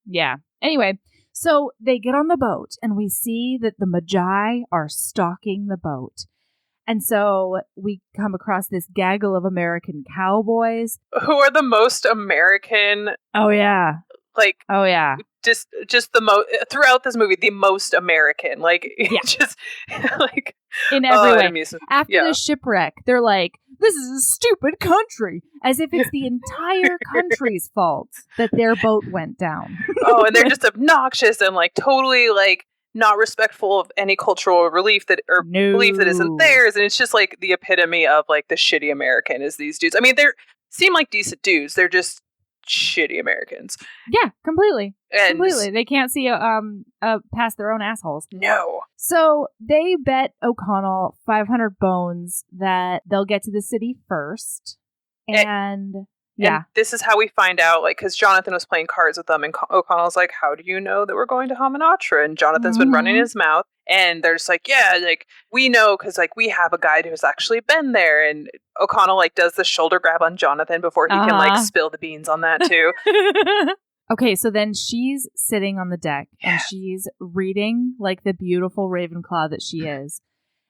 yeah. Anyway, so they get on the boat and we see that the Magi are stalking the boat. And so we come across this gaggle of American cowboys. Who are the most American. Oh, yeah. Like, oh, yeah. Just the most, throughout this movie, the most American. Like, just, like. in every way. After the the shipwreck, they're like, this is a stupid country. As if it's the entire country's fault that their boat went down. Oh, and they're just obnoxious and like totally like not respectful of any cultural belief that isn't theirs. And it's just like the epitome of like the shitty American is these dudes. I mean, they seem like decent dudes. They're just shitty Americans. Yeah, completely. They can't see past their own assholes. No. So they bet O'Connell 500 bones that they'll get to the city first. And this is how we find out, like, because Jonathan was playing cards with them, and O'Connell's like, how do you know that we're going to Hamunaptra? And Jonathan's been running his mouth, and they're just like, yeah, like, we know, because, like, we have a guide who's actually been there, and O'Connell, like, does the shoulder grab on Jonathan before he can, like, spill the beans on that, too. Okay, so then she's sitting on the deck, and she's reading, like, the beautiful Ravenclaw that she is.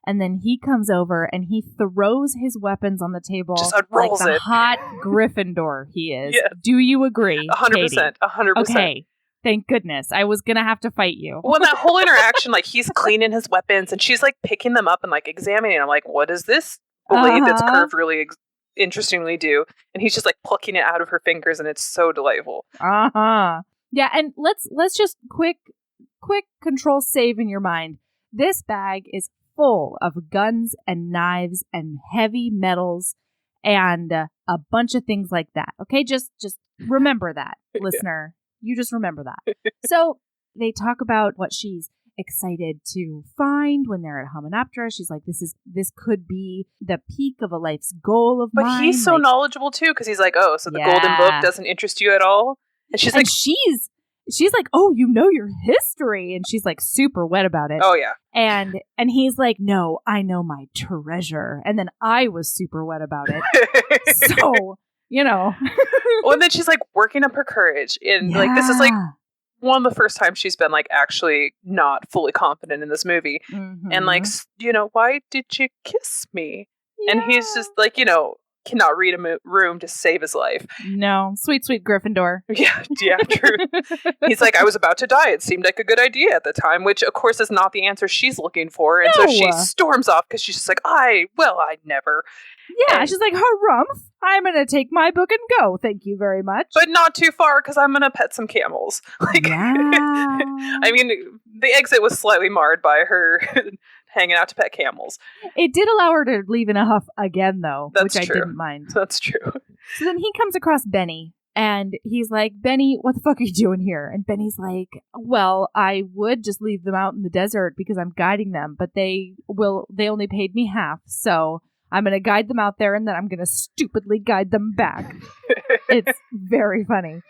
And then he comes over and he throws his weapons on the table. Just unrolls like the it. Hot Gryffindor he is. Yeah. Do you agree? 100%. 100%. Okay. Thank goodness. I was going to have to fight you. Well, that whole interaction, like, he's cleaning his weapons and she's, like, picking them up and, like, examining them. I'm like, what does this blade that's curved really interestingly do? And he's just, like, plucking it out of her fingers, and it's so delightful. Yeah, and let's just quick control save in your mind. This bag is full of guns and knives and heavy metals and a bunch of things like that. Okay, just remember that, listener. You just remember that. So they talk about what she's excited to find when they're at Hamunaptra. She's like, this could be the peak of a life's goal of mine. But he's so knowledgeable too, because he's like, oh, so the Golden Book doesn't interest you at all? And she's like, she's like, oh, you know your history, and she's like super wet about it. Oh yeah. And he's like, no, I know my treasure. And then I was super wet about it. So, you know. Well, and then she's like working up her courage, and like this is like one of the first times she's been like actually not fully confident in this movie. And like, you know, why did you kiss me? Yeah. And he's just like, you know, cannot read a room to save his life. No. Sweet Gryffindor. Yeah, true. He's like, I was about to die. It seemed like a good idea at the time, which of course is not the answer she's looking for. And so she storms off because she's just like, I never. Yeah, and she's like, harumph, I'm going to take my book and go. Thank you very much. But not too far, because I'm going to pet some camels. Like, I mean, the exit was slightly marred by her hanging out to pet camels. It did allow her to leave in a huff again, though, which I didn't mind. That's true. So then he comes across Benny, and he's like, Benny, what the fuck are you doing here? And Benny's like, well, I would just leave them out in the desert because I'm guiding them, but they only paid me half, so I'm going to guide them out there, and then I'm going to stupidly guide them back. It's very funny.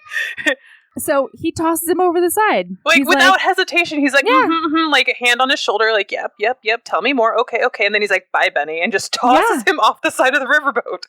So he tosses him over the side. Like, without hesitation, he's like, like a hand on his shoulder, like, yep, tell me more. Okay. And then he's like, bye, Benny, and just tosses him off the side of the riverboat.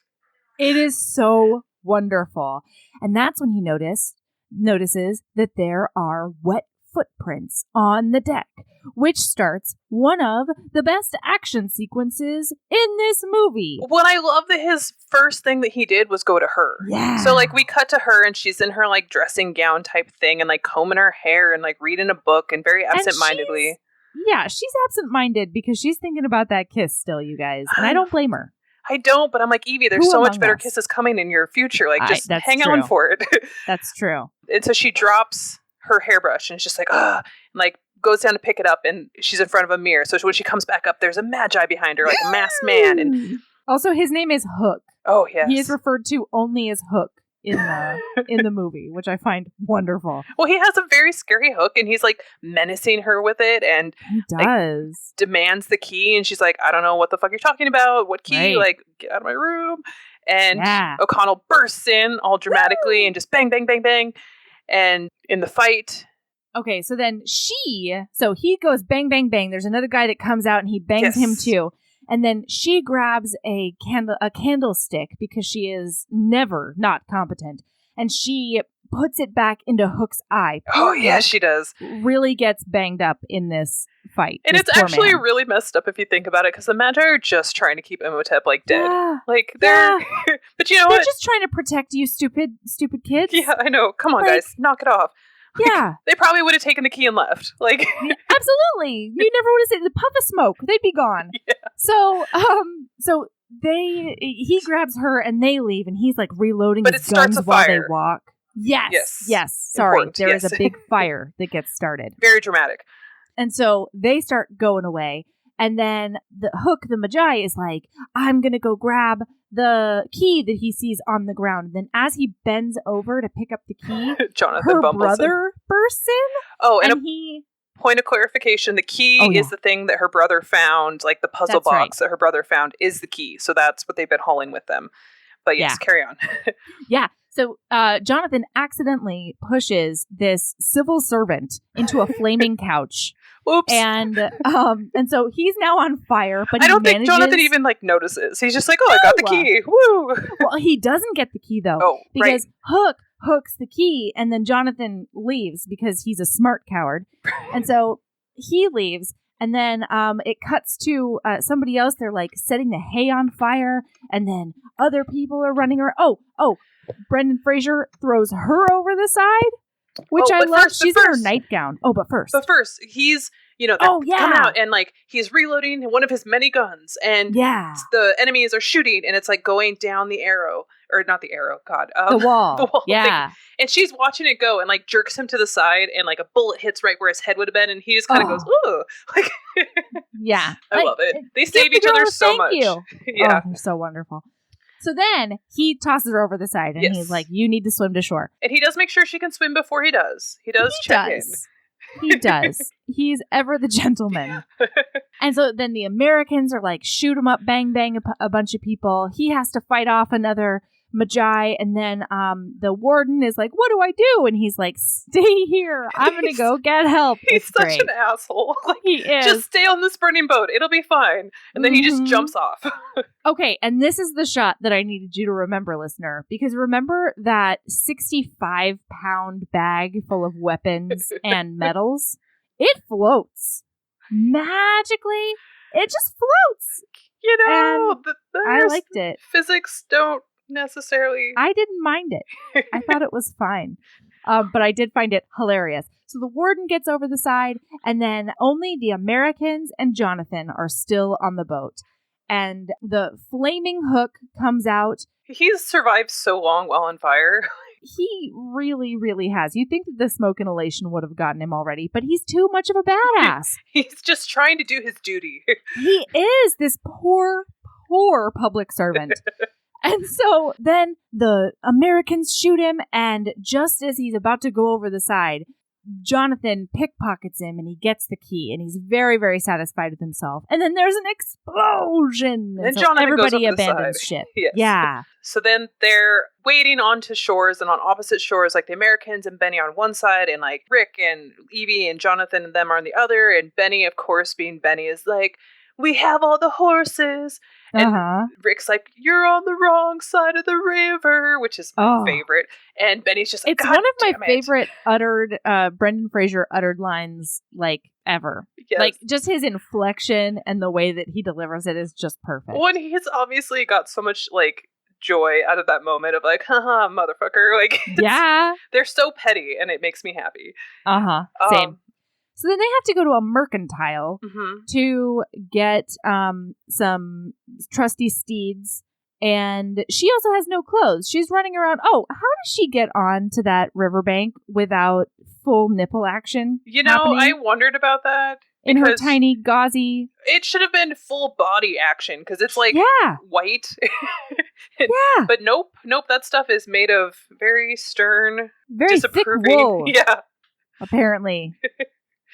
It is so wonderful. And that's when he notices that there are wet footprints on the deck, which starts one of the best action sequences in this movie. Well, I love that his first thing that he did was go to her. Yeah. So, like, we cut to her, and she's in her, like, dressing gown type thing, and, like, combing her hair, and, like, reading a book, and very absent-mindedly. She's absent-minded because she's thinking about that kiss still, you guys. And I don't blame her. I don't, but I'm like, Evie, there's so much better kisses coming in your future. Like, just hang on for it. That's true. And so she drops her hairbrush, and it's just like, and like goes down to pick it up, and she's in front of a mirror. So when she comes back up, there's a magi behind her, like a masked man. And also, his name is Hook. Oh yes, he is referred to only as Hook in the movie, which I find wonderful. Well, he has a very scary hook, and he's like menacing her with it, and he does like, demands the key, and she's like, I don't know what the fuck you're talking about. What key? Right. Like, get out of my room. And O'Connell bursts in all dramatically and just bang, bang, bang, bang. And in the fight. Okay, so then he goes bang, bang, bang. There's another guy that comes out and he bangs him too. And then she grabs a candlestick because she is never not competent. And she puts it back into Hook's eye. Oh, yeah, she does. Really gets banged up in this fight. And it's actually really messed up if you think about it, because the Magi are just trying to keep Imhotep, like, dead. Yeah. Like, they're... But you know they're what? Just trying to protect you, stupid kid. Yeah, I know. Come on, guys. Knock it off. Yeah. They probably would have taken the key and left. Like, absolutely. You never would have seen the puff of smoke. They'd be gone. Yeah. So he grabs her and they leave, and he's like reloading his guns while they walk. Yes. Sorry, Important. there is a big fire that gets started. Very dramatic. And so they start going away, and then the Hook, the Magi, is like, I'm gonna go grab the key that he sees on the ground. And then as he bends over to pick up the key, Jonathan her brother bursts in. Oh, and he... Point of clarification, the key is the thing that her brother found, like the puzzle box that her brother found is the key. So that's what they've been hauling with them. But yes, carry on. Yeah. So Jonathan accidentally pushes this civil servant into a flaming couch. Oops. And so he's now on fire, but I don't think Jonathan even like notices. He's just like, oh, I got the key. Woo. Well, he doesn't get the key though. Because Hook hooks the key, and then Jonathan leaves because he's a smart coward. And so he leaves, and then it cuts to somebody else. They're like setting the hay on fire, and then other people are running around. Oh, Brendan Fraser throws her over the side, which I love. She's in her nightgown. Oh, but first he's coming out, and like he's reloading one of his many guns, and the enemies are shooting, and it's like going down the arrow, or not the arrow, the wall thing. And she's watching it go, and like jerks him to the side, and like a bullet hits right where his head would have been, and he just kind of goes, ooh. Like, I love it. They save each other so much. Yeah, they're so wonderful. So then he tosses her over the side, and he's like, you need to swim to shore. And he does make sure she can swim before he does. He does check in. He does. He's ever the gentleman. And so then the Americans are like, shoot him up, bang, bang, a bunch of people. He has to fight off another Magi, and then the warden is like, what do I do? And he's like, stay here. I'm going to go get help. He's such an asshole. Like, he is. Just stay on this burning boat. It'll be fine. And then he just jumps off. Okay, and this is the shot that I needed you to remember, listener, because remember that 65-pound bag full of weapons and medals? It floats. Magically, it just floats. You know, I liked it. Physics don't necessarily. I didn't mind it. I thought it was fine. But I did find it hilarious. So the warden gets over the side, and then only the Americans and Jonathan are still on the boat. And the flaming Hook comes out. He's survived so long while on fire. He really, really has. You'd think that the smoke inhalation would have gotten him already, but he's too much of a badass. He's just trying to do his duty. He is this poor public servant. And so then the Americans shoot him, and just as he's about to go over the side, Jonathan pickpockets him, and he gets the key, and he's very, very satisfied with himself. And then there's an explosion, and so Jonathan everybody goes up abandons the side. ship. Yes. Yeah. So then they're wading onto shores, and on opposite shores, like the Americans and Benny on one side, and like Rick and Evie and Jonathan and them are on the other. And Benny, of course, being Benny, is like, we have all the horses. And Rick's like, you're on the wrong side of the river, which is my favorite. And Benny's just like, it's God one of my damn it. favorite uttered, Brendan Fraser uttered lines, like, ever. Yes. Like, just his inflection and the way that he delivers it is just perfect. Well, and he's obviously got so much, like, joy out of that moment of like, haha, motherfucker. Like, yeah. They're so petty, and it makes me happy. Same. So then they have to go to a mercantile to get some trusty steeds, and she also has no clothes. She's running around. Oh, how does she get on to that riverbank without full nipple action? You know, happening? I wondered about that. In her tiny, gauzy... It should have been full body action, because it's like white. But nope, that stuff is made of very stern, very thick wool. Yeah. Apparently.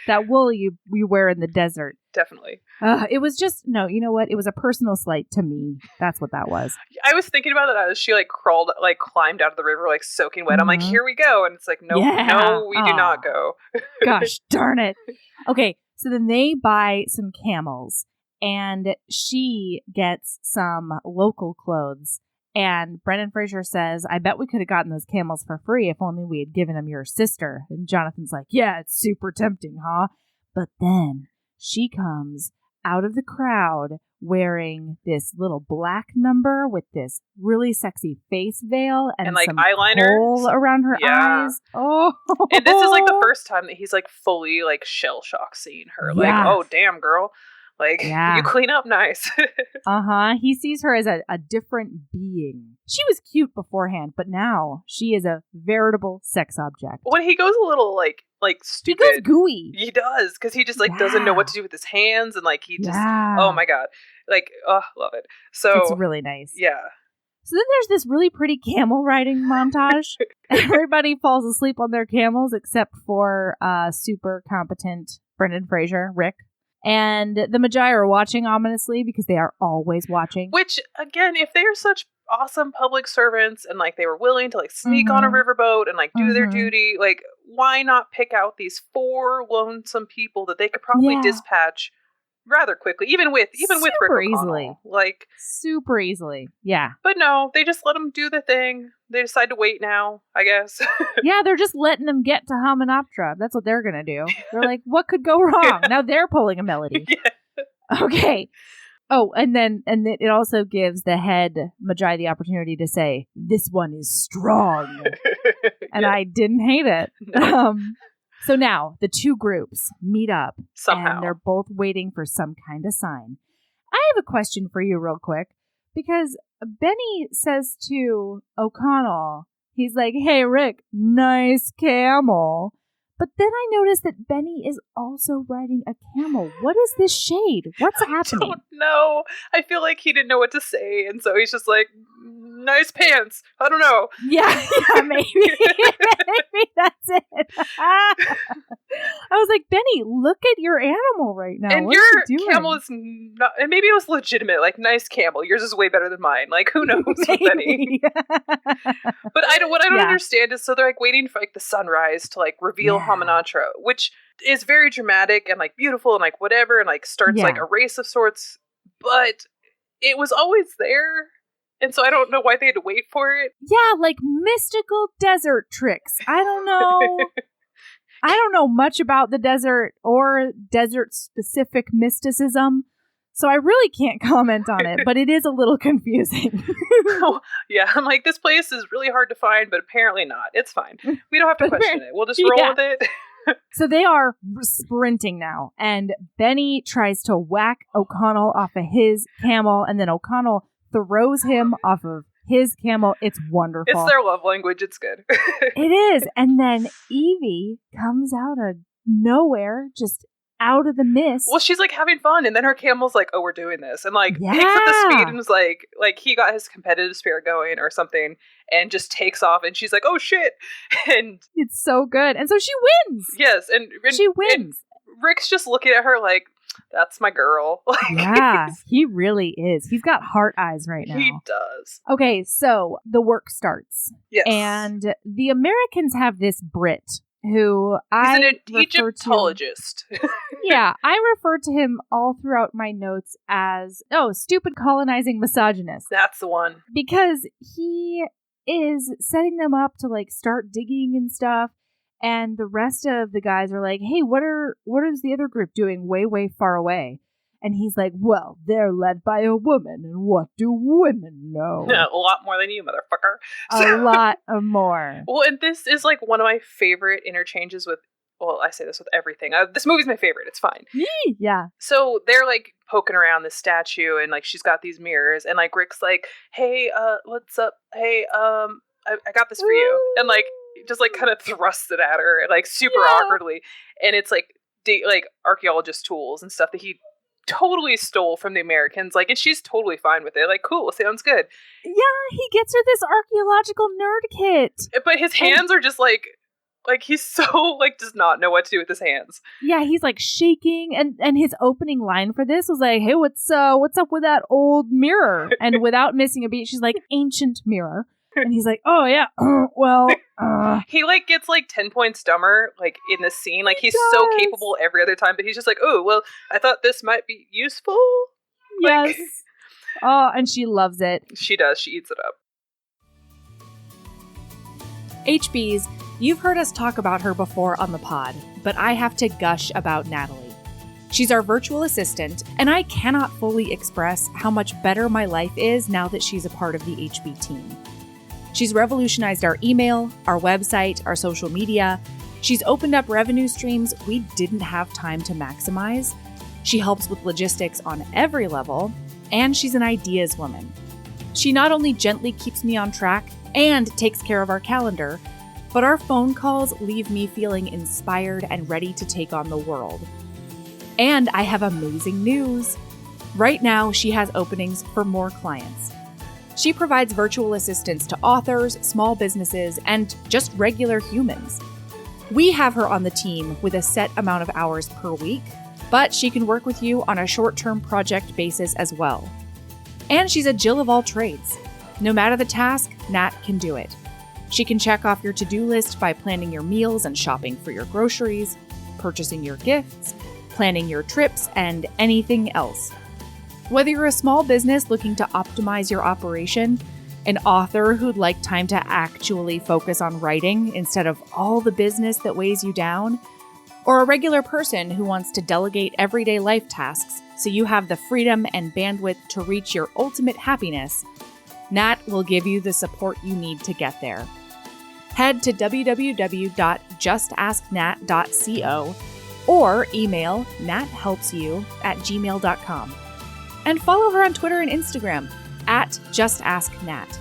That wool you wear in the desert. Definitely. It was just, no, you know what? It was a personal slight to me. That's what that was. I was thinking about that as she climbed out of the river, like soaking wet. I'm like, here we go. And it's like, no, we do not go. Gosh, darn it. Okay, so then they buy some camels, and she gets some local clothes. And Brendan Fraser says, I bet we could have gotten those camels for free if only we had given them your sister. And Jonathan's like, yeah, it's super tempting, huh? But then she comes out of the crowd wearing this little black number with this really sexy face veil and like some eyeliner kohl around her eyes. Oh, and this is like the first time that he's like fully like shell shock seeing her. Like, oh damn, girl, like you clean up nice. He sees her as a different being. She was cute beforehand, but now she is a veritable sex object. When he goes a little like stupid, he goes gooey. He does, because he just like doesn't know what to do with his hands, and like he just oh my god, like love it. So it's really nice. Yeah. So then there's this really pretty camel riding montage. Everybody falls asleep on their camels except for super competent Brendan Fraser, Rick. And the Magi are watching ominously because they are always watching. Which, again, if they are such awesome public servants and like they were willing to like sneak on a riverboat and like do their duty, like why not pick out these 4 lonesome people that they could probably dispatch rather quickly, even with Rick easily, like super easily, yeah. But no, they just let them do the thing. They decide to wait now, I guess. Yeah, they're just letting them get to Hamunaptra. That's what they're gonna do. They're like, what could go wrong? Now they're pulling a melody. Okay. Oh, and it also gives the head Magi the opportunity to say, "This one is strong," and I didn't hate it. No. So now the 2 groups meet up somehow, and they're both waiting for some kind of sign. I have a question for you real quick, because Benny says to O'Connell, he's like, "Hey, Rick, nice camel." But then I noticed that Benny is also riding a camel. What is this shade? What's happening? I don't know. I feel like he didn't know what to say, and so he's just like, "Nice pants." I don't know. Yeah, maybe. Maybe that's it. I was like, Benny, look at your animal right now. And what your camel is not, and maybe it was legitimate, like, nice camel. Yours is way better than mine. Like, who knows with Benny? But what I don't understand is, so they're like waiting for like the sunrise to like reveal Hamunaptra, which is very dramatic and like beautiful and like whatever, and like starts like a race of sorts, but it was always there. And so I don't know why they had to wait for it. Yeah, like mystical desert tricks. I don't know. I don't know much about the desert or desert-specific mysticism, so I really can't comment on it, but it is a little confusing. Yeah, I'm like, this place is really hard to find, but apparently not. It's fine. We don't have to question it. We'll just roll with it. So they are sprinting now, and Benny tries to whack O'Connell off of his camel, and then O'Connell throws him off of his camel. It's wonderful. It's their love language. It's good. It is. And then Evie comes out of nowhere, just out of the mist. Well, she's like having fun, and then her camel's like, "Oh, we're doing this," and like picks up the speed and was like he got his competitive spirit going or something, and just takes off. And she's like, "Oh shit!" And it's so good. And so she wins. Yes, and she wins. And Rick's just looking at her like, "That's my girl." Yeah, he really is. He's got heart eyes right now. He does. Okay, so the work starts. Yes. And the Americans have this Brit who He's an Egyptologist. Yeah, I refer to him all throughout my notes as, stupid colonizing misogynist. That's the one. Because he is setting them up to like start digging and stuff. And the rest of the guys are like, "Hey, what is the other group doing way, way far away?" And he's like, "Well, they're led by a woman, and what do women know?" A lot more than you, motherfucker. A lot more. Well, and this is like one of my favorite interchanges with, well, I say this with everything. This movie's my favorite. It's fine. Yeah. So they're like poking around this statue, and like she's got these mirrors, and like Rick's like, "Hey, what's up? Hey, I got this for you," and like just like kind of thrusts it at her like super awkwardly, and it's like archaeologist tools and stuff that he totally stole from the Americans, like, and she's totally fine with it, like, cool, sounds good. Yeah, he gets her this archaeological nerd kit, but his hands are just like he's so like does not know what to do with his hands. Yeah, he's like shaking, and his opening line for this was like, "Hey, what's up with that old mirror?" And without missing a beat, she's like, "Ancient mirror." And he's like, "Oh yeah, well." He like gets like 10 points dumber like in this scene. Like he's so capable every other time, but he's just like, "Oh well, I thought this might be useful." Yes. Oh, and she loves it. She does. She eats it up. HBs, you've heard us talk about her before on the pod, but I have to gush about Natalie. She's our virtual assistant, and I cannot fully express how much better my life is now that she's a part of the HB team. She's revolutionized our email, our website, our social media. She's opened up revenue streams we didn't have time to maximize. She helps with logistics on every level, and she's an ideas woman. She not only gently keeps me on track and takes care of our calendar, but our phone calls leave me feeling inspired and ready to take on the world. And I have amazing news. Right now, she has openings for more clients. She provides virtual assistants to authors, small businesses, and just regular humans. We have her on the team with a set amount of hours per week, but she can work with you on a short-term project basis as well. And she's a Jill of all trades. No matter the task, Nat can do it. She can check off your to-do list by planning your meals and shopping for your groceries, purchasing your gifts, planning your trips, and anything else. Whether you're a small business looking to optimize your operation, an author who'd like time to actually focus on writing instead of all the business that weighs you down, or a regular person who wants to delegate everyday life tasks so you have the freedom and bandwidth to reach your ultimate happiness, Nat will give you the support you need to get there. Head to www.justasknat.co or email nathelpsyou@gmail.com. And follow her on Twitter and Instagram @JustAskNat.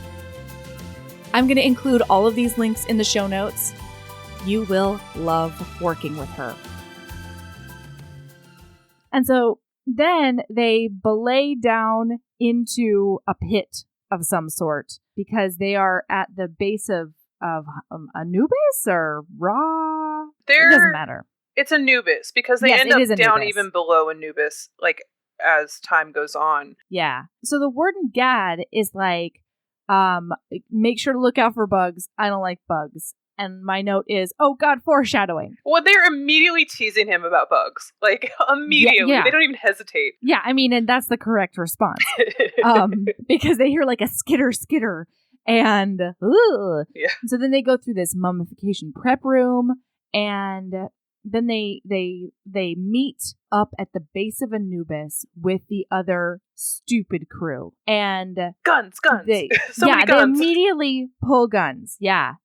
I'm going to include all of these links in the show notes. You will love working with her. And so then they belay down into a pit of some sort because they are at the base of Anubis or Ra. It doesn't matter. It's Anubis because they end up down even below Anubis, like as time goes on. Yeah. So the warden Gad is like, make sure to look out for bugs. I don't like bugs. And my note is, oh God, foreshadowing. Well, they're immediately teasing him about bugs. Like, immediately. Yeah. They don't even hesitate. Yeah, I mean, and that's the correct response. Because they hear like a skitter. And, yeah. So then they go through this mummification prep room. And then they meet up at the base of Anubis with the other stupid crew. And guns. Many guns. They immediately pull guns. Yeah.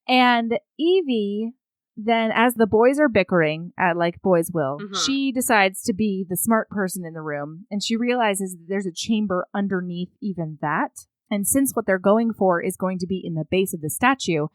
And Evie, then, as the boys are bickering, like boys will, she decides to be the smart person in the room, and she realizes that there's a chamber underneath even that. And since what they're going for is going to be in the base of the statue,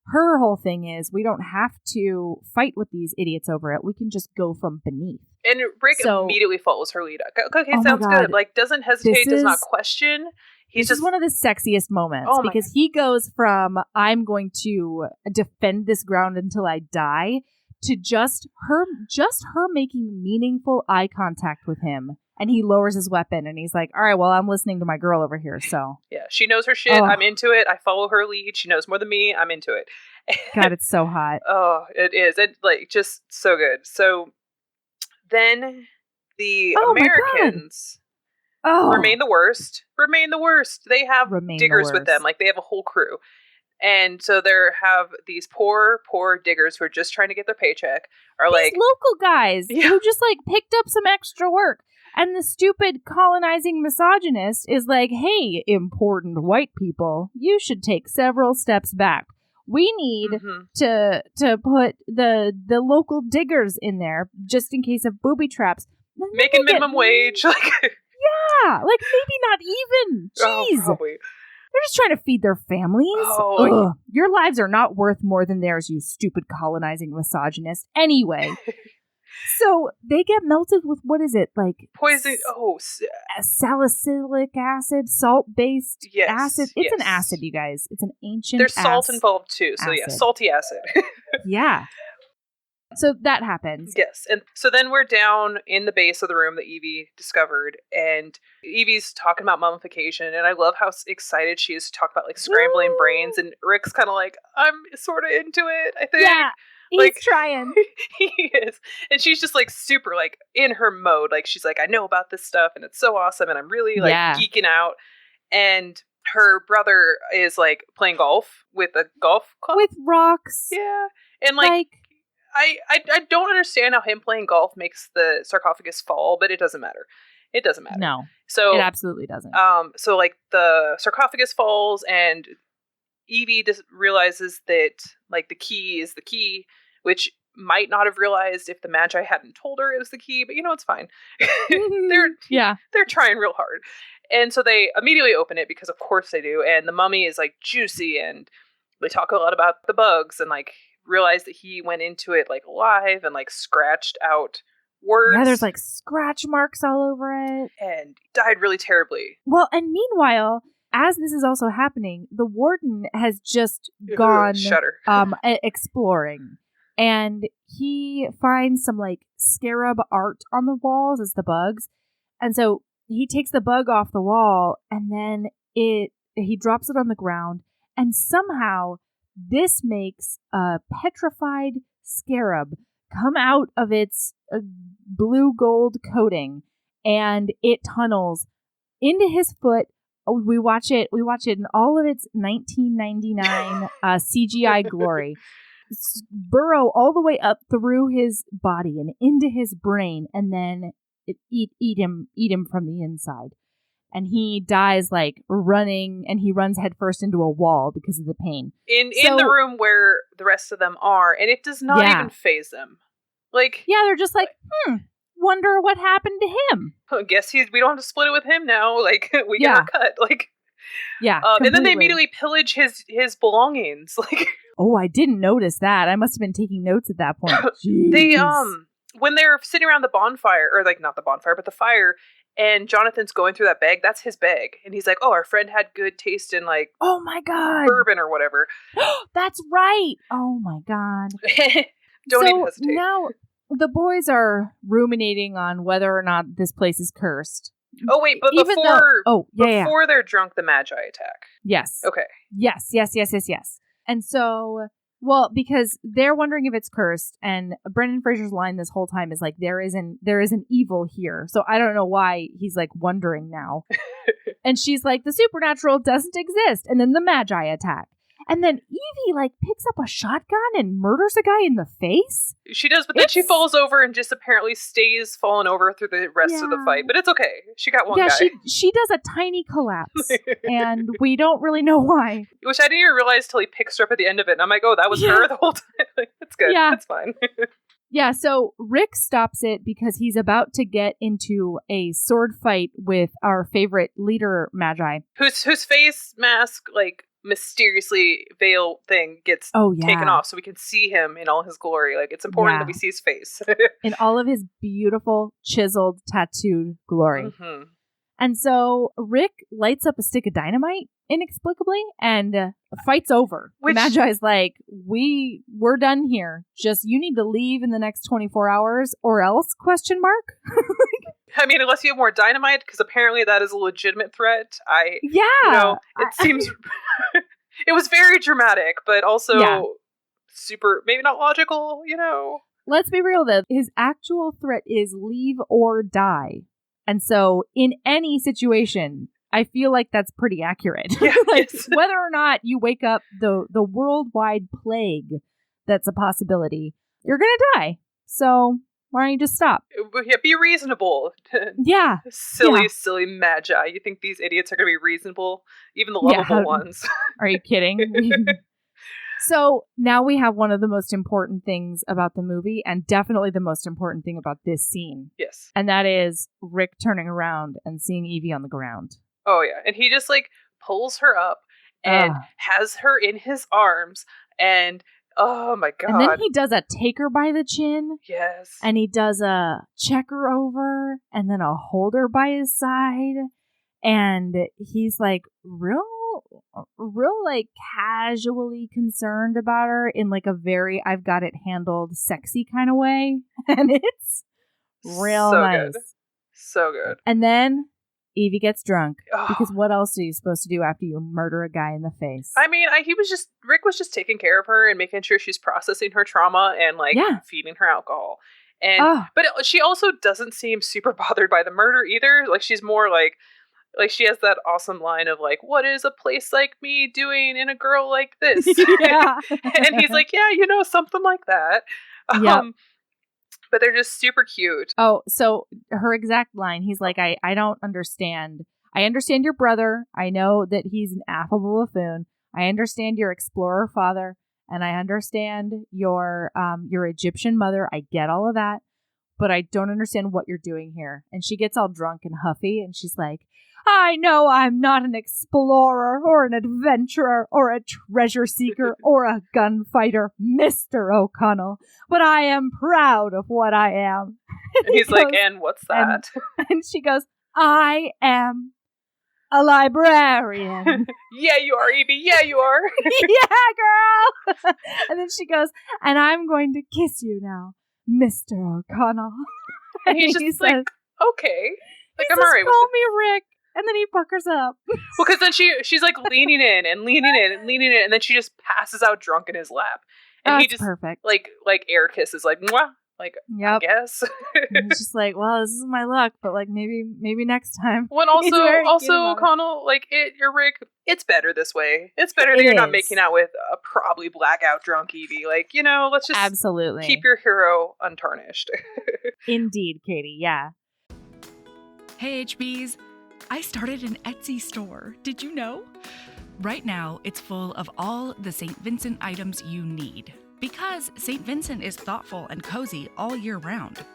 her whole thing is, we don't have to fight with these idiots over it. We can just go from beneath. And Rick immediately follows her lead. Okay, sounds good. Like, doesn't hesitate, does not question. This is one of the sexiest moments because he goes from, I'm going to defend this ground until I die, to just her making meaningful eye contact with him. And he lowers his weapon and he's like, all right, well, I'm listening to my girl over here, so. Yeah, she knows her shit. I'm into it. I follow her lead. She knows more than me. I'm into it. God, it's so hot. Oh, it is. It just so good. So then the Americans remain the worst. They have diggers with them. Like, they have a whole crew. And so there have these poor diggers who are just trying to get their paycheck. These local guys who just like picked up some extra work. And the stupid colonizing misogynist is like, hey, important white people, you should take several steps back. We need to put the local diggers in there just in case of booby traps. Making minimum wage. Yeah, like maybe not even. Jeez. Probably. They're just trying to feed their families. Your lives are not worth more than theirs, you stupid colonizing misogynist. Anyway. So they get melted with, what is it, like poison? Salicylic acid, salt-based acid. It's an acid, you guys. It's an ancient. There's salt involved too, so acid. Salty acid. Yeah. So that happens. Yes, and so then we're down in the base of the room that Evie discovered, and Evie's talking about mummification, and I love how excited she is to talk about like scrambling brains, and Rick's kind of like, I'm sort of into it, I think. Yeah. He's trying. He is. And she's just like super like in her mode. Like she's like, I know about this stuff and it's so awesome and I'm really like geeking out. And her brother is like playing golf with a golf club. With rocks. Yeah. And like I don't understand how him playing golf makes the sarcophagus fall, but it doesn't matter. It doesn't matter. No, so it absolutely doesn't. So like the sarcophagus falls, and Evie just realizes that like the key is the key, which might not have realized if the Magi hadn't told her it was the key, but it's fine. They're trying real hard. And so they immediately open it because of course they do. And the mummy is like juicy, and they talk a lot about the bugs and like realize that he went into it like alive and like scratched out words. Yeah, there's like scratch marks all over it. And died really terribly. Well, and meanwhile, as this is also happening, the warden has just gone exploring. And he finds some like scarab art on the walls as the bugs. And so he takes the bug off the wall, and then he drops it on the ground. And somehow this makes a petrified scarab come out of its blue gold coating, and it tunnels into his foot. We watch it in all of its 1999 CGI glory. Burrow all the way up through his body and into his brain, and then eat him from the inside. And he dies like running, and he runs headfirst into a wall because of the pain. In the room where the rest of them are, and it does not even faze them. Like, yeah, they're just like, wonder what happened to him. I guess we don't have to split it with him now. Like, we get our cut. Like, and then they immediately pillage his belongings. Like, oh, I didn't notice that. I must have been taking notes at that point. They when they're sitting around the bonfire, or like not the bonfire, but the fire, and Jonathan's going through that bag. That's his bag, and he's like, "Oh, our friend had good taste in like, oh my god, bourbon or whatever." That's right. Oh my god. Don't even hesitate. Now the boys are ruminating on whether or not this place is cursed. Oh wait, but before they're drunk, the Magi attack. Yes. Okay. Yes. And so, well, because they're wondering if it's cursed, and Brendan Fraser's line this whole time is like, there is an evil here. So I don't know why he's like wondering now. And she's like, the supernatural doesn't exist. And then the Magi attack. And then Evie like picks up a shotgun and murders a guy in the face. She does, but then she falls over and just apparently stays falling over through the rest of the fight. But it's okay. She got one guy. She does a tiny collapse, and we don't really know why. Which I didn't even realize till he picks her up at the end of it. And I'm like, oh, that was her the whole time. Like, that's good. Yeah. That's fine. Yeah, so Rick stops it because he's about to get into a sword fight with our favorite leader, Magi. Whose face mask, like, mysteriously veil thing gets taken off so we can see him in all his glory. Like, it's important that we see his face. In all of his beautiful, chiseled, tattooed glory. Mm-hmm. And so Rick lights up a stick of dynamite inexplicably and fights over. The Magi's like, we're done here. Just you need to leave in the next 24 hours or else ? I mean, unless you have more dynamite, because apparently that is a legitimate threat. It seems it was very dramatic, but also super, maybe not logical, Let's be real though. His actual threat is leave or die. And so in any situation, I feel like that's pretty accurate. Yeah, whether or not you wake up the worldwide plague that's a possibility, you're going to die. So why don't you just stop? Yeah, be reasonable. Yeah. Silly Magi. You think these idiots are going to be reasonable? Even the lovable ones. Are you kidding? So now we have one of the most important things about the movie, and definitely the most important thing about this scene. Yes. And that is Rick turning around and seeing Evie on the ground. Oh, yeah. And he just, like, pulls her up and has her in his arms, and oh my god. And then he does a take her by the chin. Yes. And he does a check her over, and then a hold her by his side. And he's, like, real like casually concerned about her in like a very I've got it handled sexy kind of way. And it's real nice. Good. So good. And then Evie gets drunk because what else are you supposed to do after you murder a guy in the face? I mean, Rick was just taking care of her and making sure she's processing her trauma and like feeding her alcohol. And but she also doesn't seem super bothered by the murder either. Like she's more like she has that awesome line of like, what is a place like me doing in a girl like this? Yeah. And he's like, yeah, something like that. Yep. But they're just super cute. Oh, so her exact line, he's like, I don't understand. I understand your brother. I know that he's an affable buffoon. I understand your explorer father, and I understand your Egyptian mother. I get all of that, but I don't understand what you're doing here. And she gets all drunk and huffy, and she's like, I know I'm not an explorer or an adventurer or a treasure seeker or a gunfighter, Mr. O'Connell, but I am proud of what I am. And he's like, and what's that? And she goes, I am a librarian. Yeah, you are, Evie. Yeah, you are. Yeah, girl. And then she goes, and I'm going to kiss you now, Mr. O'Connell. And he's just like, okay. Like, I'm all alright with call it. me Rick. And then he puckers up. Well, because then she's like leaning in, and then she just passes out drunk in his lap. And he just perfect. Like air kisses, like, mwah. Like, yep. I guess. He's just like, well, this is my luck, but like maybe next time. Well, also O'Connell, like, you're Rick. It's better this way. It's better that you're not making out with a probably blackout drunk Evie. Like, let's just absolutely keep your hero untarnished. Indeed, Katie. Yeah. Hey, HBs. I started an Etsy store. Did you know? Right now, it's full of all the St. Vincent items you need. Because St. Vincent is thoughtful and cozy all year round.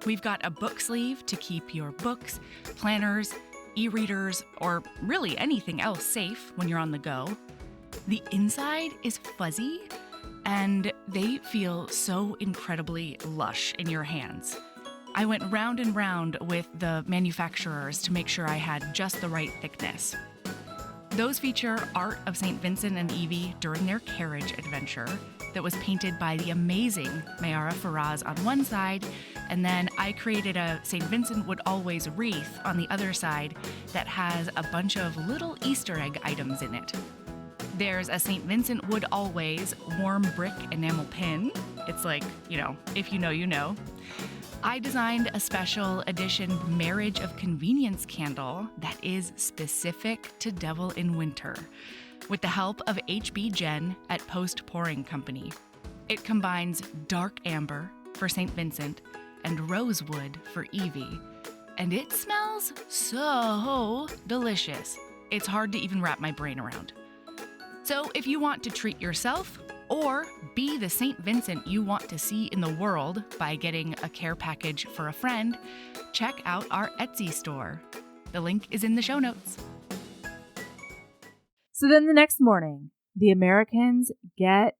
We've got a book sleeve to keep your books, planners, e-readers, or really anything else safe when you're on the go. The inside is fuzzy, and they feel so incredibly lush in your hands. I went round and round with the manufacturers to make sure I had just the right thickness. Those feature art of St. Vincent and Evie during their carriage adventure that was painted by the amazing Mayara Faraz on one side, and then I created a St. Vincent Would Always wreath on the other side that has a bunch of little Easter egg items in it. There's a St. Vincent Would Always warm brick enamel pin. It's like, if you know, you know. I designed a special edition Marriage of Convenience candle that is specific to Devil in Winter, with the help of HB Jen at Post Pouring Company. It combines dark amber for St. Vincent and rosewood for Evie, and it smells so delicious. It's hard to even wrap my brain around. So if you want to treat yourself or be the St. Vincent you want to see in the world by getting a care package for a friend, check out our Etsy store. The link is in the show notes. So then the next morning, the Americans get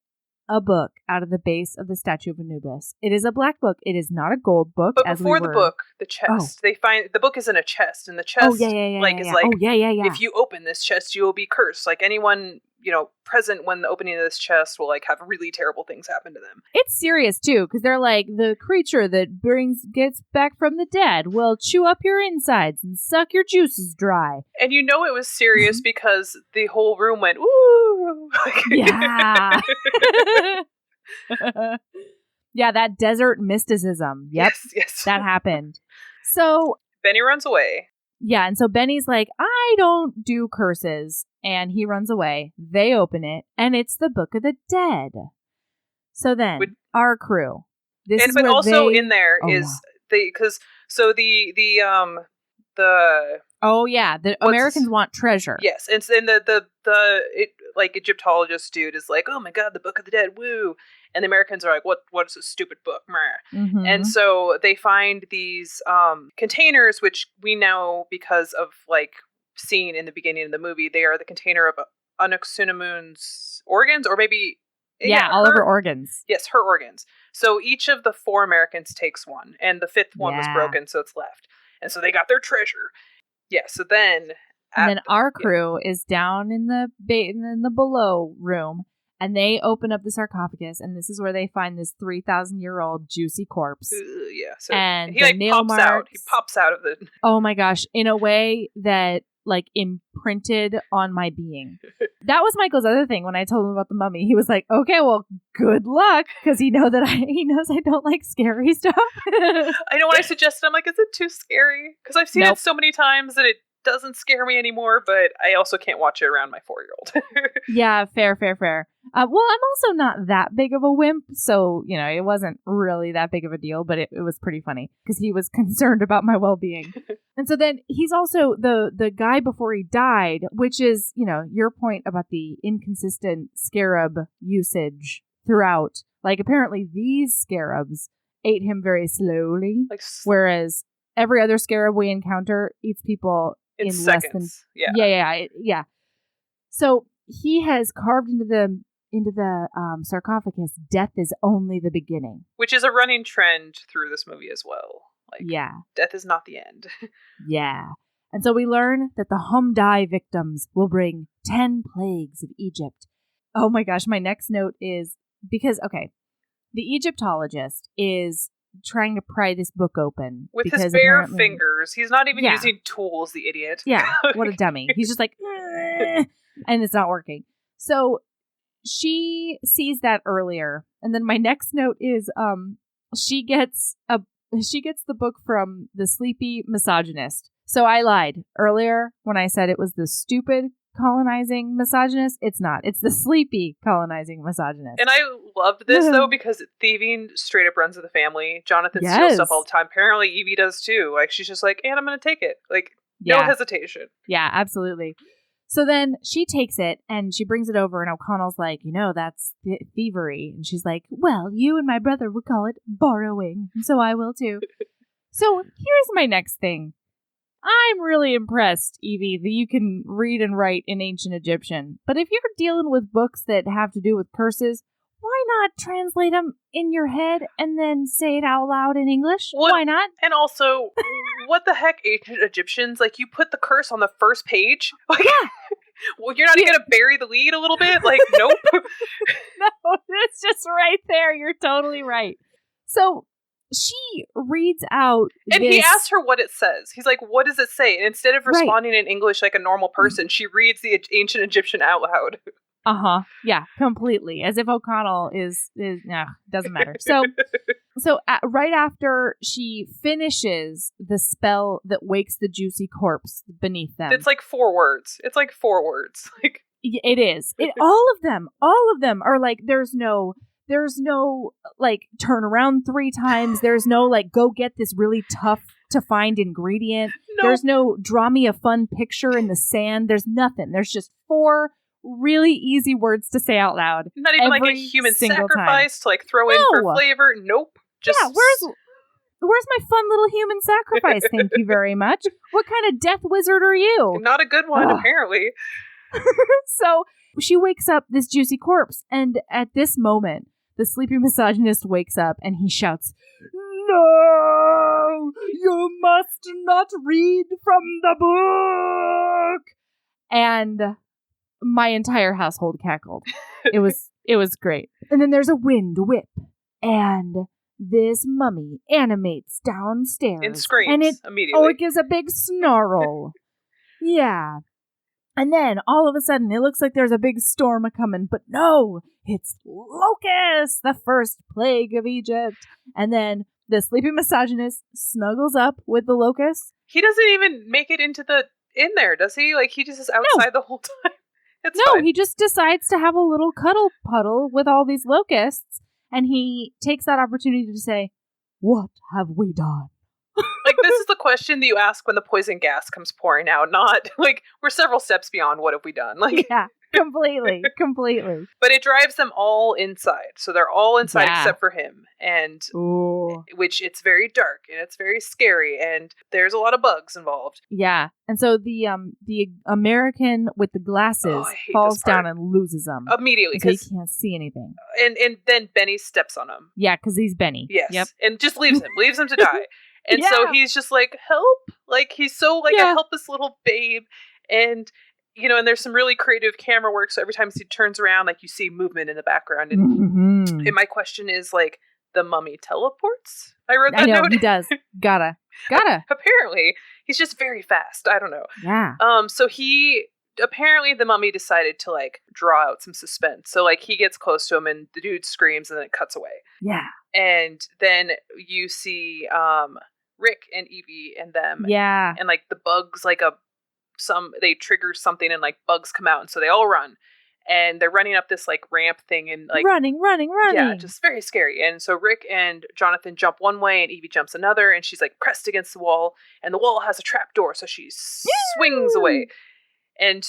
a book out of the base of the statue of Anubis. It is a black book. It is not a gold book. But before the book, the chest, they find the book is in a chest, and the chest if you open this chest, you will be cursed. Like anyone, present when the opening of this chest will like have really terrible things happen to them. It's serious too, because they're like, the creature that gets back from the dead will chew up your insides and suck your juices dry. And it was serious because the whole room went, ooh. Yeah. Yeah, that desert mysticism. Yep. Yes. That happened. So Benny runs away. Yeah, and so Benny's like, I don't do curses. And he runs away. They open it, and it's the Book of the Dead. So then, our crew. The Americans want treasure. Yes, and Egyptologist dude is like, oh my god, the Book of the Dead, woo! And the Americans are like, what is this stupid book? Mm-hmm. And so they find these containers, which we know because of seen in the beginning of the movie, they are the container of Anck-su-namun's organs, or maybe all of her organs. Yes, her organs. So each of the 4 Americans takes one, and the 5th one was broken, so it's left. And so they got their treasure. Yeah. So then, our crew is down in the below room, and they open up the sarcophagus, and this is where they find this 3,000-year-old juicy corpse. Yeah. So and he nail pops marks, out. He pops out of the. Oh my gosh! In a way that imprinted on my being. That was Michael's other thing when I told him about the mummy. He was like, okay, well, good luck, because he knows I don't like scary stuff. I know when I suggested, I'm like, is it too scary? Because I've seen it so many times that doesn't scare me anymore, but I also can't watch it around my 4-year-old. Yeah, fair. Well, I'm also not that big of a wimp, so, it wasn't really that big of a deal, but it was pretty funny because he was concerned about my well-being. And so then he's also the guy before he died, which is, your point about the inconsistent scarab usage throughout. Like, apparently these scarabs ate him very slowly, whereas every other scarab we encounter eats people in seconds. Less than... Yeah. So he has carved into the sarcophagus, death is only the beginning. Which is a running trend through this movie as well. Death is not the end. Yeah. And so we learn that the Humdai victims will bring 10 plagues of Egypt. Oh my gosh, my next note is, because, the Egyptologist is trying to pry this book open. With his bare fingers. He's not even using tools, the idiot. Yeah, what a dummy. He's just like, and it's not working. So she sees that earlier. And then my next note is she gets the book from the Sleepy Misogynist. So I lied earlier when I said it was the stupid colonizing misogynist. It's not. It's the Sleepy Colonizing Misogynist. And I loved this, though, because thieving straight up runs in the family. Jonathan steals stuff all the time. Apparently, Evie does, too. Like, she's just like, and I'm going to take it. Like, no hesitation. Yeah, absolutely. So then she takes it, and she brings it over, and O'Connell's like, that's thievery. And she's like, well, you and my brother would call it borrowing, and so I will, too. So here's my next thing. I'm really impressed, Evie, that you can read and write in ancient Egyptian. But if you're dealing with books that have to do with curses, why not translate them in your head and then say it out loud in English? Why not? And also, what the heck, ancient Egyptians? Like, you put the curse on the first page? Like, well, you're not even going to bury the lead a little bit? Like, nope. No, it's just right there. You're totally right. So she reads out and he asks her what it says. He's like, what does it say? And instead of responding in English like a normal person, she reads the ancient Egyptian out loud. Yeah, completely. As if O'Connell is doesn't matter. So right after she finishes the spell that wakes the juicy corpse beneath them. It's like 4 words. Like, it is. All of them are like, there's no like turn around 3 times. There's no like go get this really tough to find ingredient. Nope. There's no draw me a fun picture in the sand. There's nothing. There's just 4 really easy words to say out loud. Not even like a human sacrifice to like throw in for flavor. Nope. Just where's my fun little human sacrifice? Thank you very much. What kind of death wizard are you? Not a good one, apparently. So she wakes up this juicy corpse, and at this moment, the Sleepy Misogynist wakes up and he shouts, "No! You must not read from the book!" And my entire household cackled. It was great. And then there's a wind whip, and this mummy animates downstairs. And screams and immediately. Oh, it gives a big snarl. Yeah. And then, all of a sudden, it looks like there's a big storm a-coming, but no! It's locusts, the first plague of Egypt. And then the Sleepy Misogynist snuggles up with the locusts. He doesn't even make it in there, does he? Like, he just is outside the whole time. It's fine. He just decides to have a little cuddle puddle with all these locusts, and he takes that opportunity to say, "What have we done?" Like, this is the question that you ask when the poison gas comes pouring out, not, like, we're several steps beyond what have we done. Like, yeah, completely. But it drives them all inside. So they're all inside except for him. And, which it's very dark, and it's very scary, and there's a lot of bugs involved. Yeah. And so the American with the glasses falls down and loses them. Immediately. So he can't see anything. And then Benny steps on him. Yeah, because he's Benny. Yes. Yep. And just leaves him to die. And so he's just like, help! Like, he's so like a helpless little babe. And, and there's some really creative camera work. So every time he turns around, like, you see movement in the background. And, and my question is, like, the mummy teleports? I wrote that note. He does. Gotta. Apparently. He's just very fast. I don't know. Yeah. So apparently the mummy decided to, like, draw out some suspense. So, like, he gets close to him and the dude screams and then it cuts away. Yeah. And then you see Rick and Evie and them. Yeah. And, like, the bug's like a they trigger something and like bugs come out, and so they all run. And they're running up this like ramp thing and like running. Yeah, just very scary. And so Rick and Jonathan jump one way and Evie jumps another, and she's like pressed against the wall, and the wall has a trap door, so she swings away. And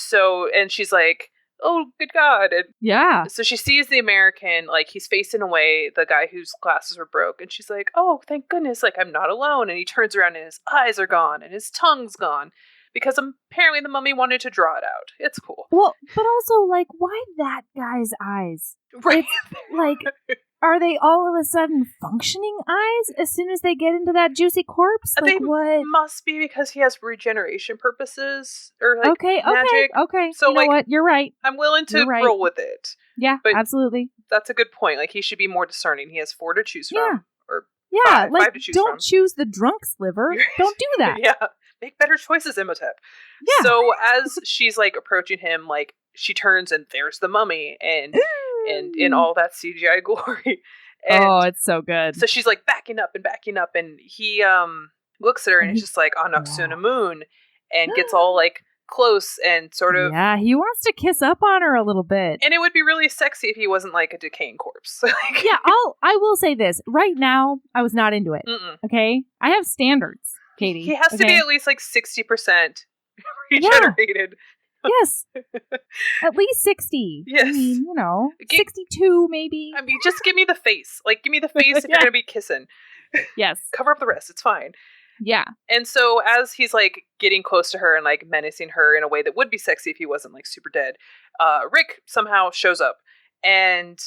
she's like, oh, good God. And yeah. so she sees the American, like he's facing away, the guy whose glasses were broke, and she's like, oh, thank goodness, like I'm not alone. And he turns around and his eyes are gone and his tongue's gone. Because apparently the mummy wanted to draw it out. It's cool. Well, but also, like, why that guy's eyes? Right. It's, like, are they all of a sudden functioning eyes as soon as they get into that juicy corpse? Like, what? Must be because he has regeneration purposes or like magic. Okay. So you know what? You're right. I'm willing to roll with it. Yeah, but absolutely. That's a good point. Like, he should be more discerning. He has 4 to choose from. Yeah. Or yeah, five to choose don't from. choose the drunk sliver. Don't do that. Yeah. Make better choices, Imhotep. Yeah. So as she's like approaching him, like she turns and there's the mummy and in all that CGI glory. And it's so good. So she's like backing up and he looks at her and he's just like on Noxuna Moon and gets all like close and sort of he wants to kiss up on her a little bit. And it would be really sexy if he wasn't like a decaying corpse. Yeah, I will say this. Right now, I was not into it. Okay? I have standards. Katie. He has to be at least like 60% regenerated. Yes. At least 60. Yes. I mean, 62 maybe. I mean, just give me the face. Like, give me the face if you're going to be kissing. Yes. Cover up the rest. It's fine. Yeah. And so as he's like getting close to her and like menacing her in a way that would be sexy if he wasn't like super dead, Rick somehow shows up and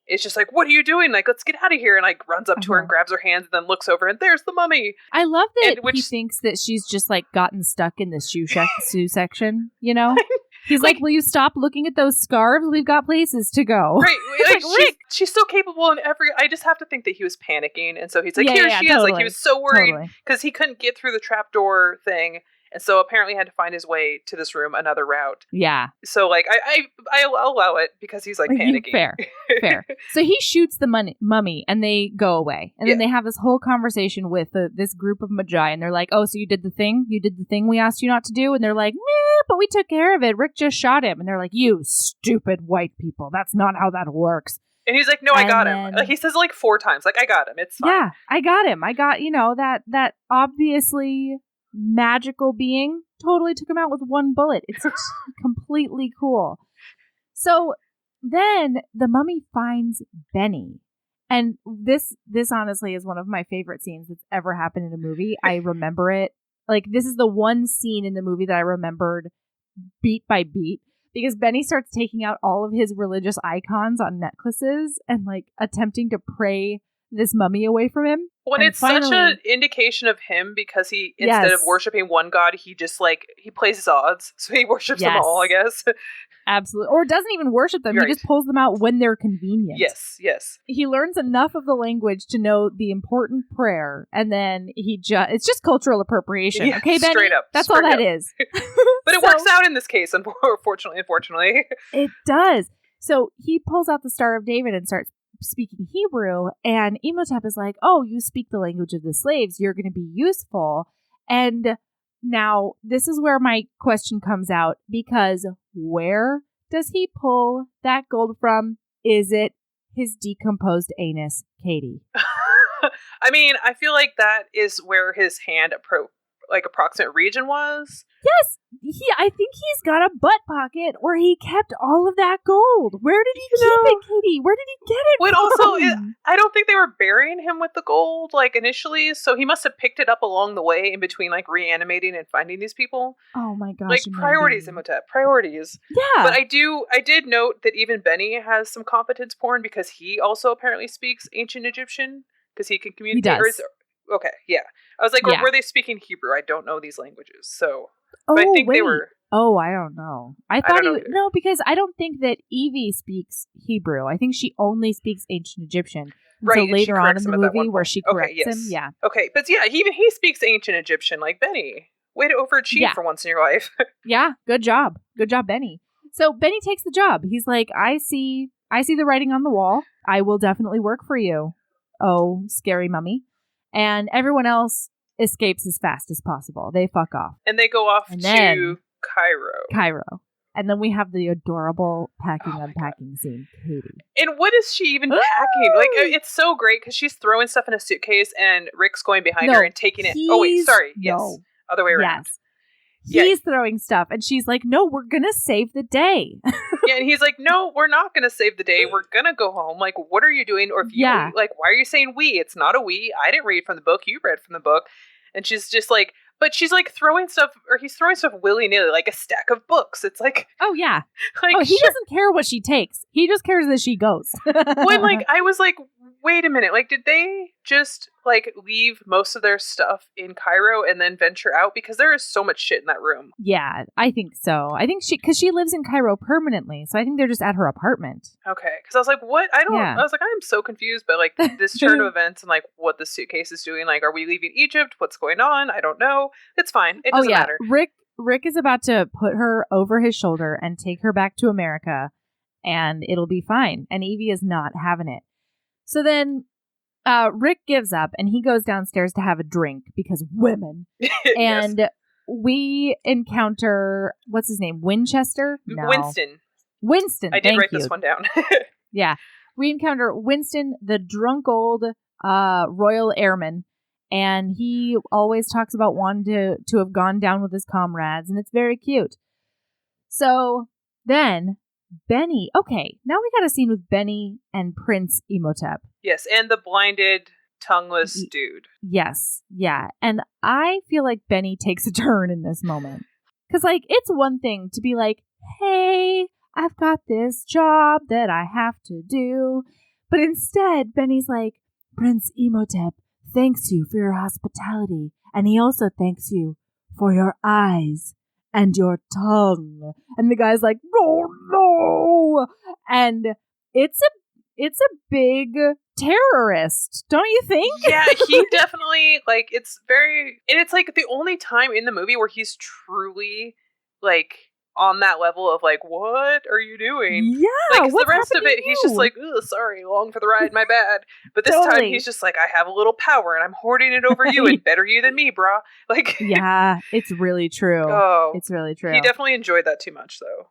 it's just like, what are you doing? Like, let's get out of here. And like runs up to her and grabs her hands and then looks over and there's the mummy. I love that he thinks that she's just like gotten stuck in the shoe section, He's like, will you stop looking at those scarves? We've got places to go. Right. Like, she's so capable in I just have to think that he was panicking. And so he's like, here she is. Like, he was so worried because he couldn't get through the trapdoor thing. And so apparently he had to find his way to this room another route. Yeah. So like I'll allow it because he's like panicking. Fair. So he shoots the mummy and they go away. And then they have this whole conversation with this group of Magi. And they're like, oh, so you did the thing? You did the thing we asked you not to do? And they're like, nah, but we took care of it. Rick just shot him. And they're like, you stupid white people. That's not how that works. And he's like, no, I got him. Like, he says it like 4 times. Like, I got him. It's fine. Yeah, I got him. I got, that obviously magical being totally took him out with one bullet. It's completely cool. So then the mummy finds Benny. And this honestly is one of my favorite scenes that's ever happened in a movie. I remember it. Like, this is the one scene in the movie that I remembered beat by beat. Because Benny starts taking out all of his religious icons on necklaces and like attempting to pray this mummy away from him. Well, it's such an indication of him because he, instead of worshiping one god, he just like, he plays his odds. So he worships them all, I guess. Absolutely. Or doesn't even worship them. Right. He just pulls them out when they're convenient. Yes. He learns enough of the language to know the important prayer. And then it's just cultural appropriation. Yeah, okay, Benny? Straight up. That's all that is. But it works out in this case, unfortunately. It does. So he pulls out the Star of David and starts speaking Hebrew, and Imhotep is like, oh, you speak the language of the slaves, you're going to be useful. And now this is where my question comes out, because where does he pull that gold from? Is it his decomposed anus, Katie? I mean, I feel like that is where his hand approximate region was. Yes, I think he's got a butt pocket where he kept all of that gold. Where did he keep it, Katie? Where did he get it from? Also, I don't think they were burying him with the gold, like, initially, so he must have picked it up along the way in between, like, reanimating and finding these people. Oh my gosh. Like, priorities, Imhotep. Priorities. Yeah. But I did note that even Benny has some competence porn because he also apparently speaks ancient Egyptian, because he can communicate. He does. Okay, yeah. I was like, were they speaking Hebrew? I don't know these languages, so... But I think they were... Oh, I don't know. I thought no, because I don't think that Evie speaks Hebrew. I think she only speaks ancient Egyptian. Right. So later on in the movie where she corrects him, yeah. Okay, but yeah, he speaks ancient Egyptian like Benny. Way to overachieve for once in your life. Yeah, good job. Good job, Benny. So Benny takes the job. He's like, I see the writing on the wall. I will definitely work for you. Oh, scary mummy. And everyone else escapes as fast as possible. They fuck off. And they go off to Cairo. And then we have the adorable unpacking scene, Katie. And what is she even packing? Like, it's so great because she's throwing stuff in a suitcase and Rick's going behind her and taking it. Oh, wait, sorry. Yes. Other way around. Yes. He's throwing stuff and she's like, no, we're going to save the day. Yeah, and he's like, no, we're not going to save the day. We're going to go home. Like, what are you doing? Or if you, like, why are you saying we? It's not a we. I didn't read from the book. You read from the book. And she's just like, but she's like throwing stuff, or he's throwing stuff willy-nilly, like a stack of books. It's like, oh yeah, like, he doesn't care what she takes. He just cares that she goes. When like I was like, wait a minute, like did they just like leave most of their stuff in Cairo and then venture out? Because there is so much shit in that room. Yeah, I think so. I think because she lives in Cairo permanently, so I think they're just at her apartment. Okay, because I was like, what? I was like, I'm so confused by like this turn of events and like what the suitcase is doing. Like, are we leaving Egypt? What's going on? I don't know. It's fine. It doesn't matter. Rick is about to put her over his shoulder and take her back to America, and it'll be fine. And Evie is not having it. So then Rick gives up and he goes downstairs to have a drink because women. And we encounter, what's his name? Winchester? No. Winston. I did write this one down. Yeah. We encounter Winston, the drunk old Royal Airman. And he always talks about wanting to have gone down with his comrades. And it's very cute. So then Benny. Okay, now we got a scene with Benny and Prince Imhotep. Yes, and the blinded, tongueless dude. Yes, yeah. And I feel like Benny takes a turn in this moment. Because, like, it's one thing to be like, hey, I've got this job that I have to do. But instead, Benny's like, Prince Imhotep thanks you for your hospitality. And he also thanks you for your eyes and your tongue. And the guy's like, no. And it's a big terrorist, don't you think? Yeah, he definitely, like, it's like the only time in the movie where he's truly, like, on that level of, like, what are you doing? Yeah, like, the rest of it, he's just like, sorry, along for the ride, my bad. But this time, he's just like, I have a little power, and I'm hoarding it over you, and better you than me, brah. Like, yeah, it's really true. Oh, it's really true. He definitely enjoyed that too much, though.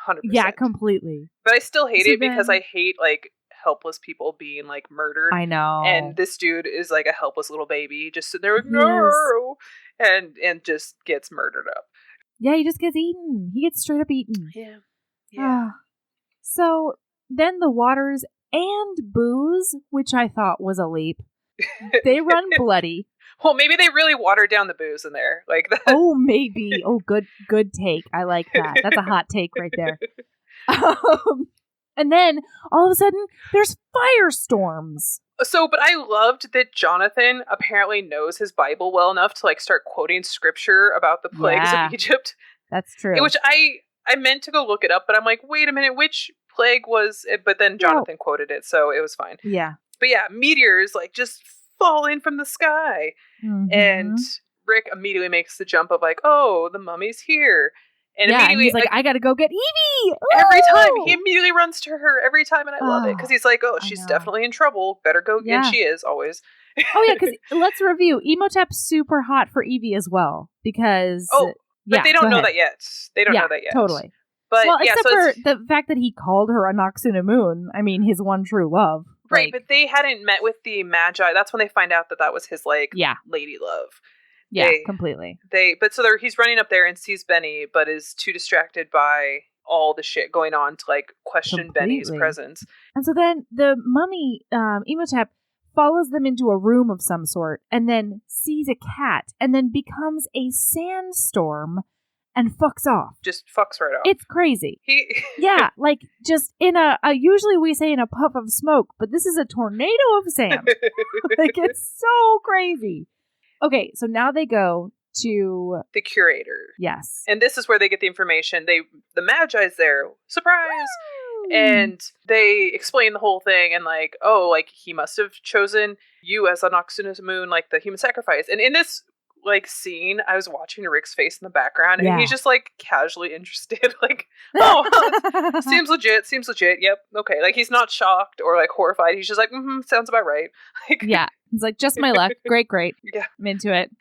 100%. Yeah, completely. But I still hate it because I hate, like, helpless people being, like, murdered. I know. And this dude is, like, a helpless little baby, just sitting there, like, no! And just gets murdered up. Yeah, he just gets eaten. He gets straight up eaten. Yeah. So then the waters and booze, which I thought was a leap, they run bloody. Well, maybe they really watered down the booze in there, like that. Oh, maybe. Oh, good take. I like that. That's a hot take right there. And then all of a sudden, there's firestorms. So, but I loved that Jonathan apparently knows his Bible well enough to, like, start quoting scripture about the plagues of Egypt. That's true. Which I meant to go look it up, but I'm like, wait a minute, which plague was it? But then Jonathan quoted it, so it was fine. Yeah. But yeah, meteors, like, just falling from the sky. Mm-hmm. And Rick immediately makes the jump of, like, oh, the mummy's here. And immediately, he's like, I gotta go get Evie! Every time! He immediately runs to her every time, and I love it. Because he's like, oh, she's definitely in trouble. Better go. Yeah. And she is, always. Oh, yeah, because let's review. Imhotep's super hot for Evie as well. Because... Oh, but they don't know that yet. They don't know that yet. Totally. But, well, except for the fact that he called her a Noxuna Moon. I mean, his one true love. Right, but they hadn't met with the Magi. That's when they find out that was his, like, lady love. Yeah, completely. He's running up there and sees Benny, but is too distracted by all the shit going on to, like, question Benny's presence. And so then the mummy, Imhotep, follows them into a room of some sort and then sees a cat and then becomes a sandstorm and fucks off. Just fucks right off. It's crazy. Yeah, like just in usually we say in a puff of smoke, but this is a tornado of sand. Like, it's so crazy. Okay, so now they go to... the curator. Yes. And this is where they get the information. The Magi's there. Surprise! Woo! And they explain the whole thing and, like, oh, like, he must have chosen you as a Noxuna Moon, like, the human sacrifice. And in this, like, scene, I was watching Rick's face in the background, and he's just, like, casually interested. Like, oh, seems legit, yep, okay. Like, he's not shocked or, like, horrified. He's just like, sounds about right. Like, yeah. He's like, just my luck. Great. Yeah. I'm into it.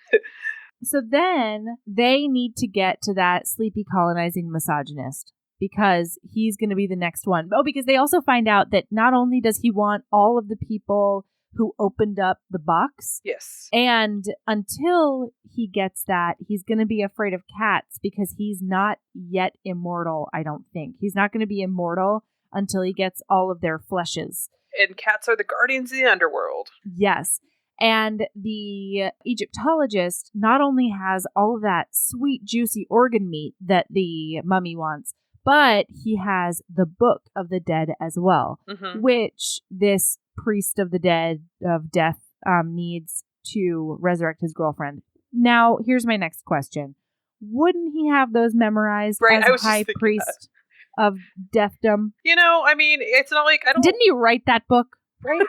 So then they need to get to that Sleepy Colonizing Misogynist because he's going to be the next one. Oh, because they also find out that not only does he want all of the people who opened up the box. Yes. And until he gets that, he's going to be afraid of cats because he's not yet immortal, I don't think. He's not going to be immortal until he gets all of their fleshes. And cats are the guardians of the underworld. Yes. And the Egyptologist not only has all of that sweet, juicy organ meat that the mummy wants, but he has the Book of the Dead as well, which this priest of the dead, of death, needs to resurrect his girlfriend. Now, here's my next question. Wouldn't he have those memorized as high priest of deathdom? You know, I mean, it's not like I don't... Didn't he write that book? Right.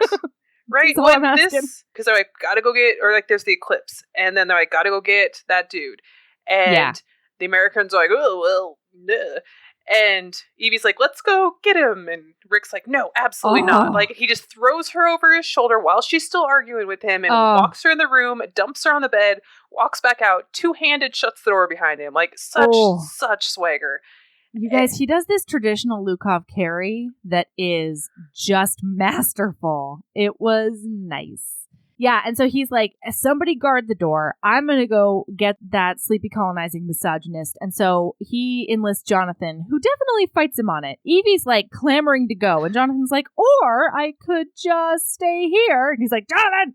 Right. Well, this, because they're like, gotta go get, or like there's the eclipse, and then they're like, gotta go get that dude. And the Americans are like, oh, well, nah. And Evie's like, let's go get him. And Rick's like, no, absolutely not. Like, he just throws her over his shoulder while she's still arguing with him and walks her in the room, dumps her on the bed, walks back out, two-handed, shuts the door behind him. Like, such swagger. You guys, he does this traditional Lukov carry that is just masterful. It was nice. Yeah, and so he's like, somebody guard the door. I'm going to go get that Sleepy Colonizing Misogynist. And so he enlists Jonathan, who definitely fights him on it. Evie's like clamoring to go. And Jonathan's like, or I could just stay here. And he's like, Jonathan!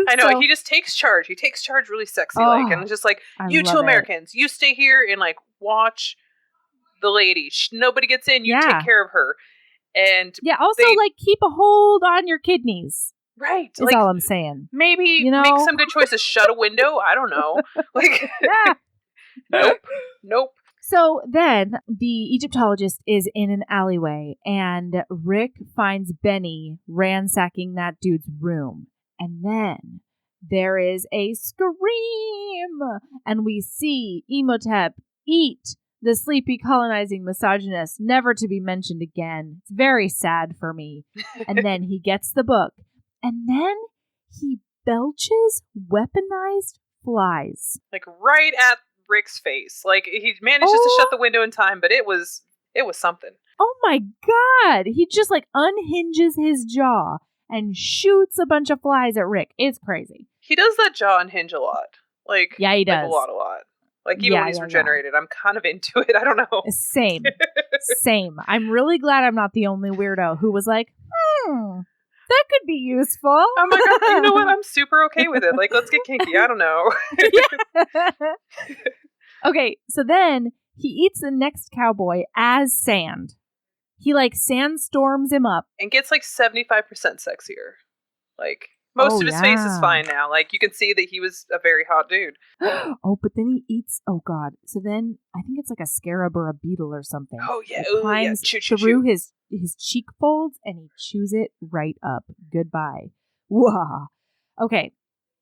I know, he just takes charge. He takes charge really sexy. And it's just like, you two Americans, you stay here and like watch the lady. Nobody gets in. You take care of her. And also like keep a hold on your kidneys. Right. That's all I'm saying. Maybe make some good choices. Shut a window. I don't know. Like, Nope. So then the Egyptologist is in an alleyway and Rick finds Benny ransacking that dude's room. And then there is a scream and we see Imhotep eat the Sleepy Colonizing Misogynist, never to be mentioned again. It's very sad for me. And then he gets the book. And then he belches weaponized flies. Like right at Rick's face. Like he manages to shut the window in time, but it was something. Oh my God. He just like unhinges his jaw and shoots a bunch of flies at Rick. It's crazy. He does that jaw unhinge a lot. Like, yeah, he does. Like a lot. Like even when he's regenerated, I'm kind of into it. I don't know. Same. I'm really glad I'm not the only weirdo who was like, that could be useful. Oh my God. You know what? I'm super okay with it. Like, let's get kinky. I don't know. Okay, so then he eats the next cowboy as sand. He like sandstorms him up. And gets like 75% sexier. Like, most of his face is fine now. Like, you can see that he was a very hot dude. But then he eats, oh God. So then, I think it's like a scarab or a beetle or something. Oh yeah. It climbs through his cheek folds and he chews it right up. Goodbye. Wah. Okay.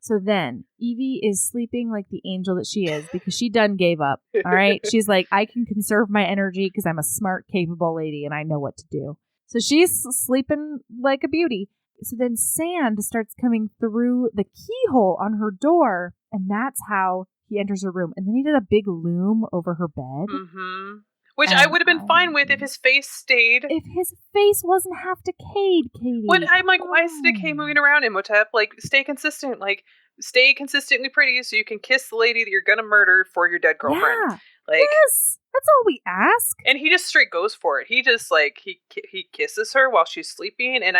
So then, Evie is sleeping like the angel that she is because she done gave up. All right. She's like, I can conserve my energy because I'm a smart, capable lady and I know what to do. So she's sleeping like a beauty. So then sand starts coming through the keyhole on her door, and that's how he enters her room. And then he did a big loom over her bed. Mm-hmm. Which I would have been fine with if his face stayed. If his face wasn't half decayed, Katie. I'm like, why is the decay moving around, Imhotep? Like, stay consistent. Like, stay consistently pretty so you can kiss the lady that you're gonna murder for your dead girlfriend. Yeah. Like, yes, that's all we ask. And he just straight goes for it. He just, like, he kisses her while she's sleeping, and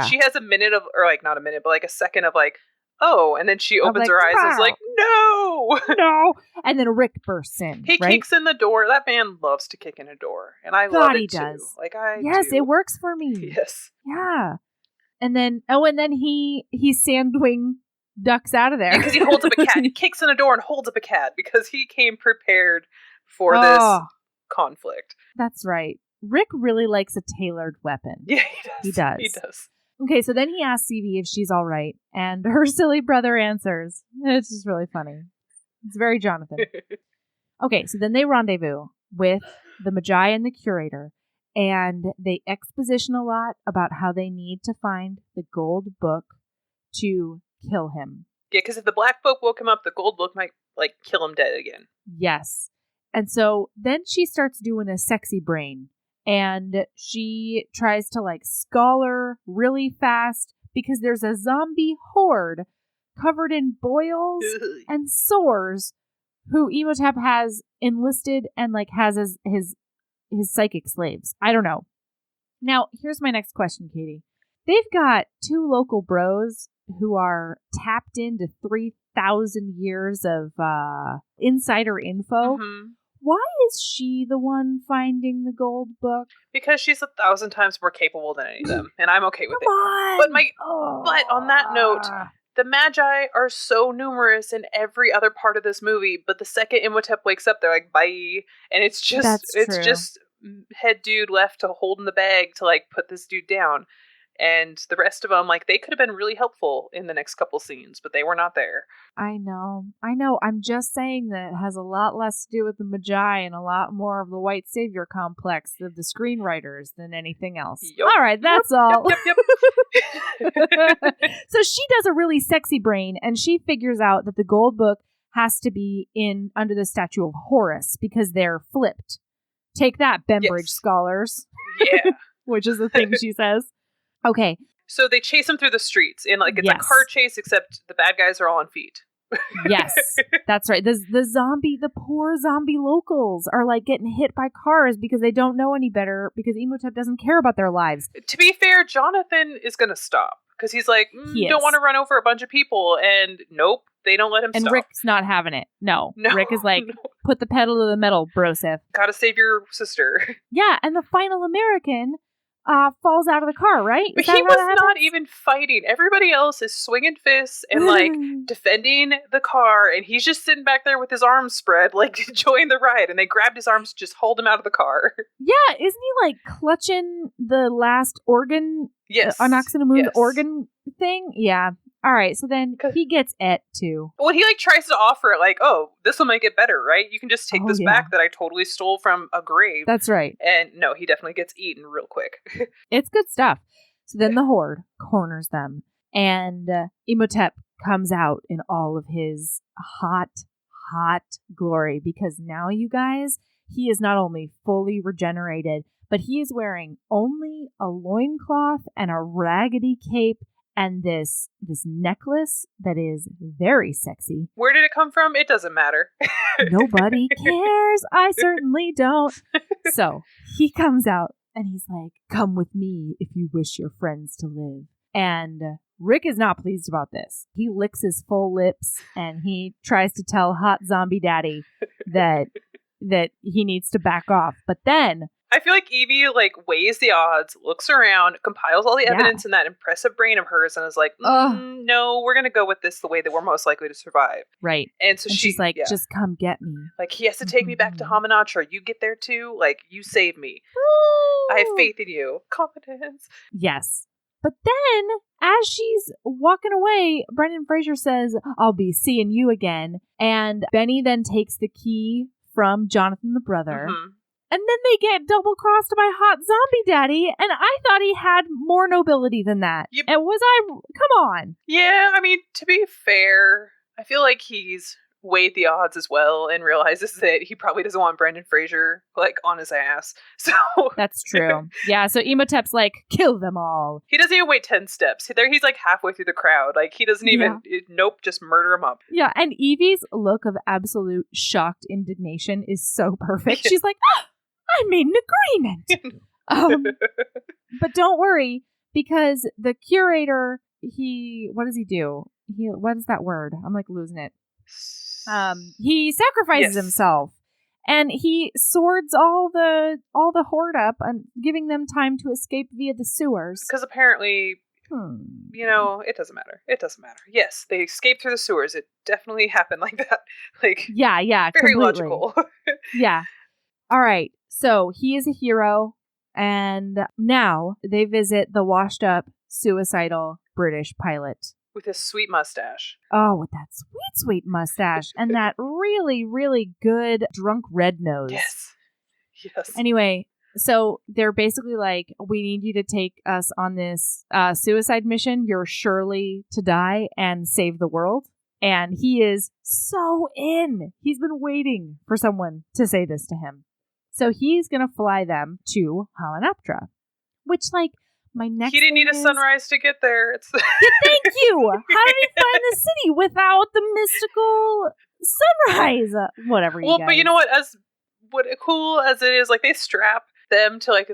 she has a minute of, or like not a minute, but like a second of like, oh, and then she opens her eyes and is like, no, and then Rick bursts in. He kicks in the door. That man loves to kick in a door, and I love it too. Like it works for me. Yes, yeah. And then he sandwing ducks out of there because he holds up a cat. He kicks in a door and holds up a cat because he came prepared for this conflict. That's right. Rick really likes a tailored weapon. Yeah, he does. He does. Okay, so then he asks Evie if she's all right, and her silly brother answers. It's just really funny. It's very Jonathan. Okay, so then they rendezvous with the Magi and the curator, and they exposition a lot about how they need to find the gold book to kill him. Yeah, because if the black book woke him up, the gold book might, like, kill him dead again. Yes. And so then she starts doing a sexy brain. And she tries to, like, scholar really fast because there's a zombie horde covered in boils and sores who Imhotep has enlisted and, like, has as his psychic slaves. I don't know. Now, here's my next question, Katie. They've got 2 local bros who are tapped into 3,000 years of insider info. Mm-hmm. Why is she the one finding the gold book? Because she's 1,000 times more capable than any of them, and I'm okay with Come it. on! But on that note, the Magi are so numerous in every other part of this movie, but the second Imhotep wakes up, they're like, bye. And it's just head dude left to hold in the bag to, like, put this dude down. And the rest of them, like, they could have been really helpful in the next couple scenes, but they were not there. I know. I'm just saying that it has a lot less to do with the Magi and a lot more of the white savior complex of the screenwriters than anything else. Yep. All right, that's all. Yep. So she does a really sexy brain, and she figures out that the gold book has to be under the statue of Horus because they're flipped. Take that, Bembridge scholars. Yeah. Which is the thing she says. Okay. So they chase him through the streets, and, like, it's a car chase, except the bad guys are all on feet. Yes, that's right. The poor zombie locals are, like, getting hit by cars because they don't know any better because Imhotep doesn't care about their lives. To be fair, Jonathan is going to stop because he's like, don't want to run over a bunch of people, and nope, they don't let him stop. And Rick's not having it. No. Rick is like, put the pedal to the metal, brosif. Gotta save your sister. Yeah, and the final American falls out of the car, right? But he was not even fighting. Everybody else is swinging fists and, like, defending the car, and he's just sitting back there with his arms spread, like, enjoying the ride, and they grabbed his arms to just hold him out of the car. Yeah, isn't he, like, clutching the last organ? Yes. Anaxinamun's organ thing? Yeah. All right, so then he gets it too. Well, he, like, tries to offer it, like, oh, this will make it better, right? You can just take this back that I totally stole from a grave. That's right. And no, he definitely gets eaten real quick. It's good stuff. So then the horde corners them, and Imhotep comes out in all of his hot glory, because now, you guys, he is not only fully regenerated, but he is wearing only a loincloth and a raggedy cape and this necklace that is very sexy. Where did it come from? It doesn't matter. Nobody cares. I certainly don't. So he comes out and he's like, come with me if you wish your friends to live. And Rick is not pleased about this. He licks his full lips and he tries to tell hot zombie daddy that he needs to back off. But then I feel like Evie, like, weighs the odds, looks around, compiles all the evidence in that impressive brain of hers, and is like, no, we're going to go with this the way that we're most likely to survive. Right. And so she's like, just come get me. Like, he has to take me back to Hamanatra. You get there too? Like, you save me. Ooh. I have faith in you. Confidence. Yes. But then, as she's walking away, Brendan Fraser says, I'll be seeing you again. And Benny then takes the key from Jonathan the brother. Mm-hmm. And then they get double-crossed by hot zombie daddy, and I thought he had more nobility than that. Yep. And come on. Yeah, I mean, to be fair, I feel like he's weighed the odds as well and realizes that he probably doesn't want Brendan Fraser, like, on his ass. So that's true. Yeah, so Imhotep's like, kill them all. He doesn't even wait 10 steps. He's like halfway through the crowd. Like, he doesn't even, just murder him up. Yeah, and Evie's look of absolute shocked indignation is so perfect. She's like, I made an agreement. But don't worry, because the curator, what does he do? What is that word? I'm like losing it. He sacrifices himself, and he swords all the horde up and giving them time to escape via the sewers. Because apparently, it doesn't matter. It doesn't matter. Yes, they escaped through the sewers. It definitely happened like that. Like, yeah, very completely. Logical. Yeah. All right. So he is a hero, and now they visit the washed-up, suicidal British pilot. With his sweet mustache. Oh, with that sweet mustache and that really, really good drunk red nose. Yes. Anyway, so they're basically like, we need you to take us on this suicide mission. You're surely to die and save the world. And he is so in. He's been waiting for someone to say this to him. So he's going to fly them to Hamunaptra, which, like, my next He didn't need a sunrise to get there. Yeah, thank you. How did he find the city without the mystical sunrise? Whatever. Well, but you know what? As cool as it is, like, they strap them to like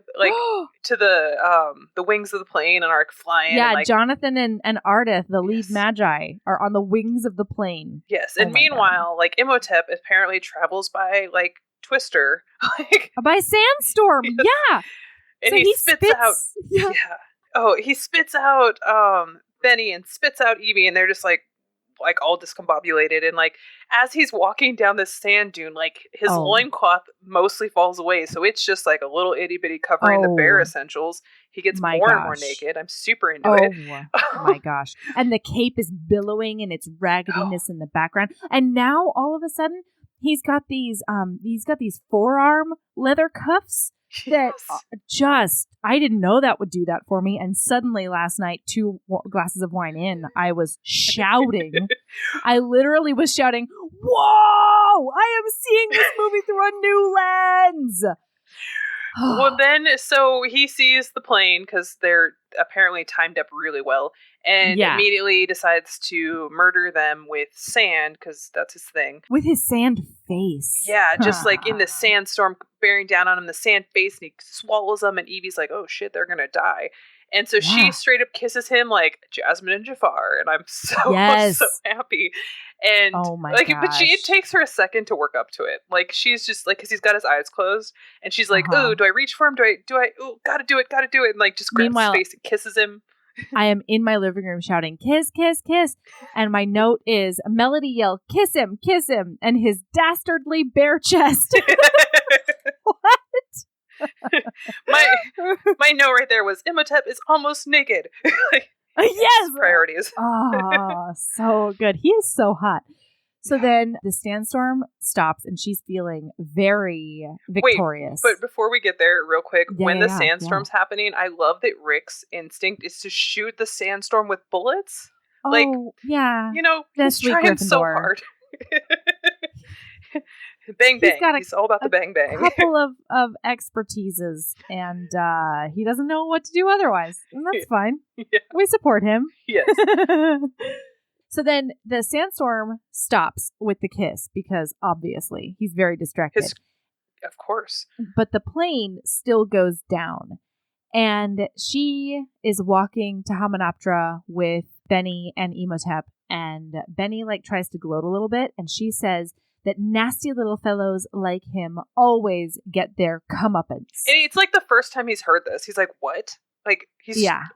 to the wings of the plane and are flying. Yeah, and, like, Jonathan and Ardith, the lead magi, are on the wings of the plane. Yes, and meanwhile, like, Imhotep apparently travels by like Twister, like by Sandstorm. Yes. Yeah. And so he spits out. Yeah. Oh, he spits out Benny and spits out Evie, and they're just like all discombobulated. And like as he's walking down this sand dune, like his loincloth mostly falls away, so it's just like a little itty bitty covering the bare essentials. He gets more and more naked. I'm super into it. Oh my gosh. And the cape is billowing in its raggediness in the background. And now all of a sudden he's got these forearm leather cuffs that just, I didn't know that would do that for me. And suddenly last night, 2 glasses of wine in, I was shouting. I literally was shouting, "Whoa! I am seeing this movie through a new lens." Well, then, so he sees the plane because they're apparently timed up really well, and immediately decides to murder them with sand because that's his thing. With his sand face. Yeah, just like in the sandstorm bearing down on him, the sand face, and he swallows them, and Evie's like, "Oh shit, they're gonna die." And so she straight up kisses him like Jasmine and Jafar, and I'm so happy. And gosh. But it takes her a second to work up to it. Like she's just like, because he's got his eyes closed, and she's like, "Oh, do I reach for him? Do I? Oh, gotta do it, and like just grabs his face and kisses him. I am in my living room shouting, "Kiss, kiss, kiss!" And my note is Melody yell, kiss him," and his dastardly bare chest. What? my note right there was Imhotep is almost naked. Yes, priorities. Oh, so good. He is so hot. So then the sandstorm stops, and she's feeling very victorious. Wait, but before we get there, real quick, when the sandstorm's happening, I love that Rick's instinct is to shoot the sandstorm with bullets. Oh, like, yeah. You know, he's trying so hard. Bang bang. He's all about the bang bang. A couple of expertises, and he doesn't know what to do otherwise. And that's fine. Yeah. We support him. Yes. So then the sandstorm stops with the kiss because obviously he's very distracted. Of course. But the plane still goes down. And she is walking to Hamunaptra with Benny and Imhotep. And Benny tries to gloat a little bit. And she says that nasty little fellows like him always get their comeuppance. And it's like the first time he's heard this. He's like, what? Like,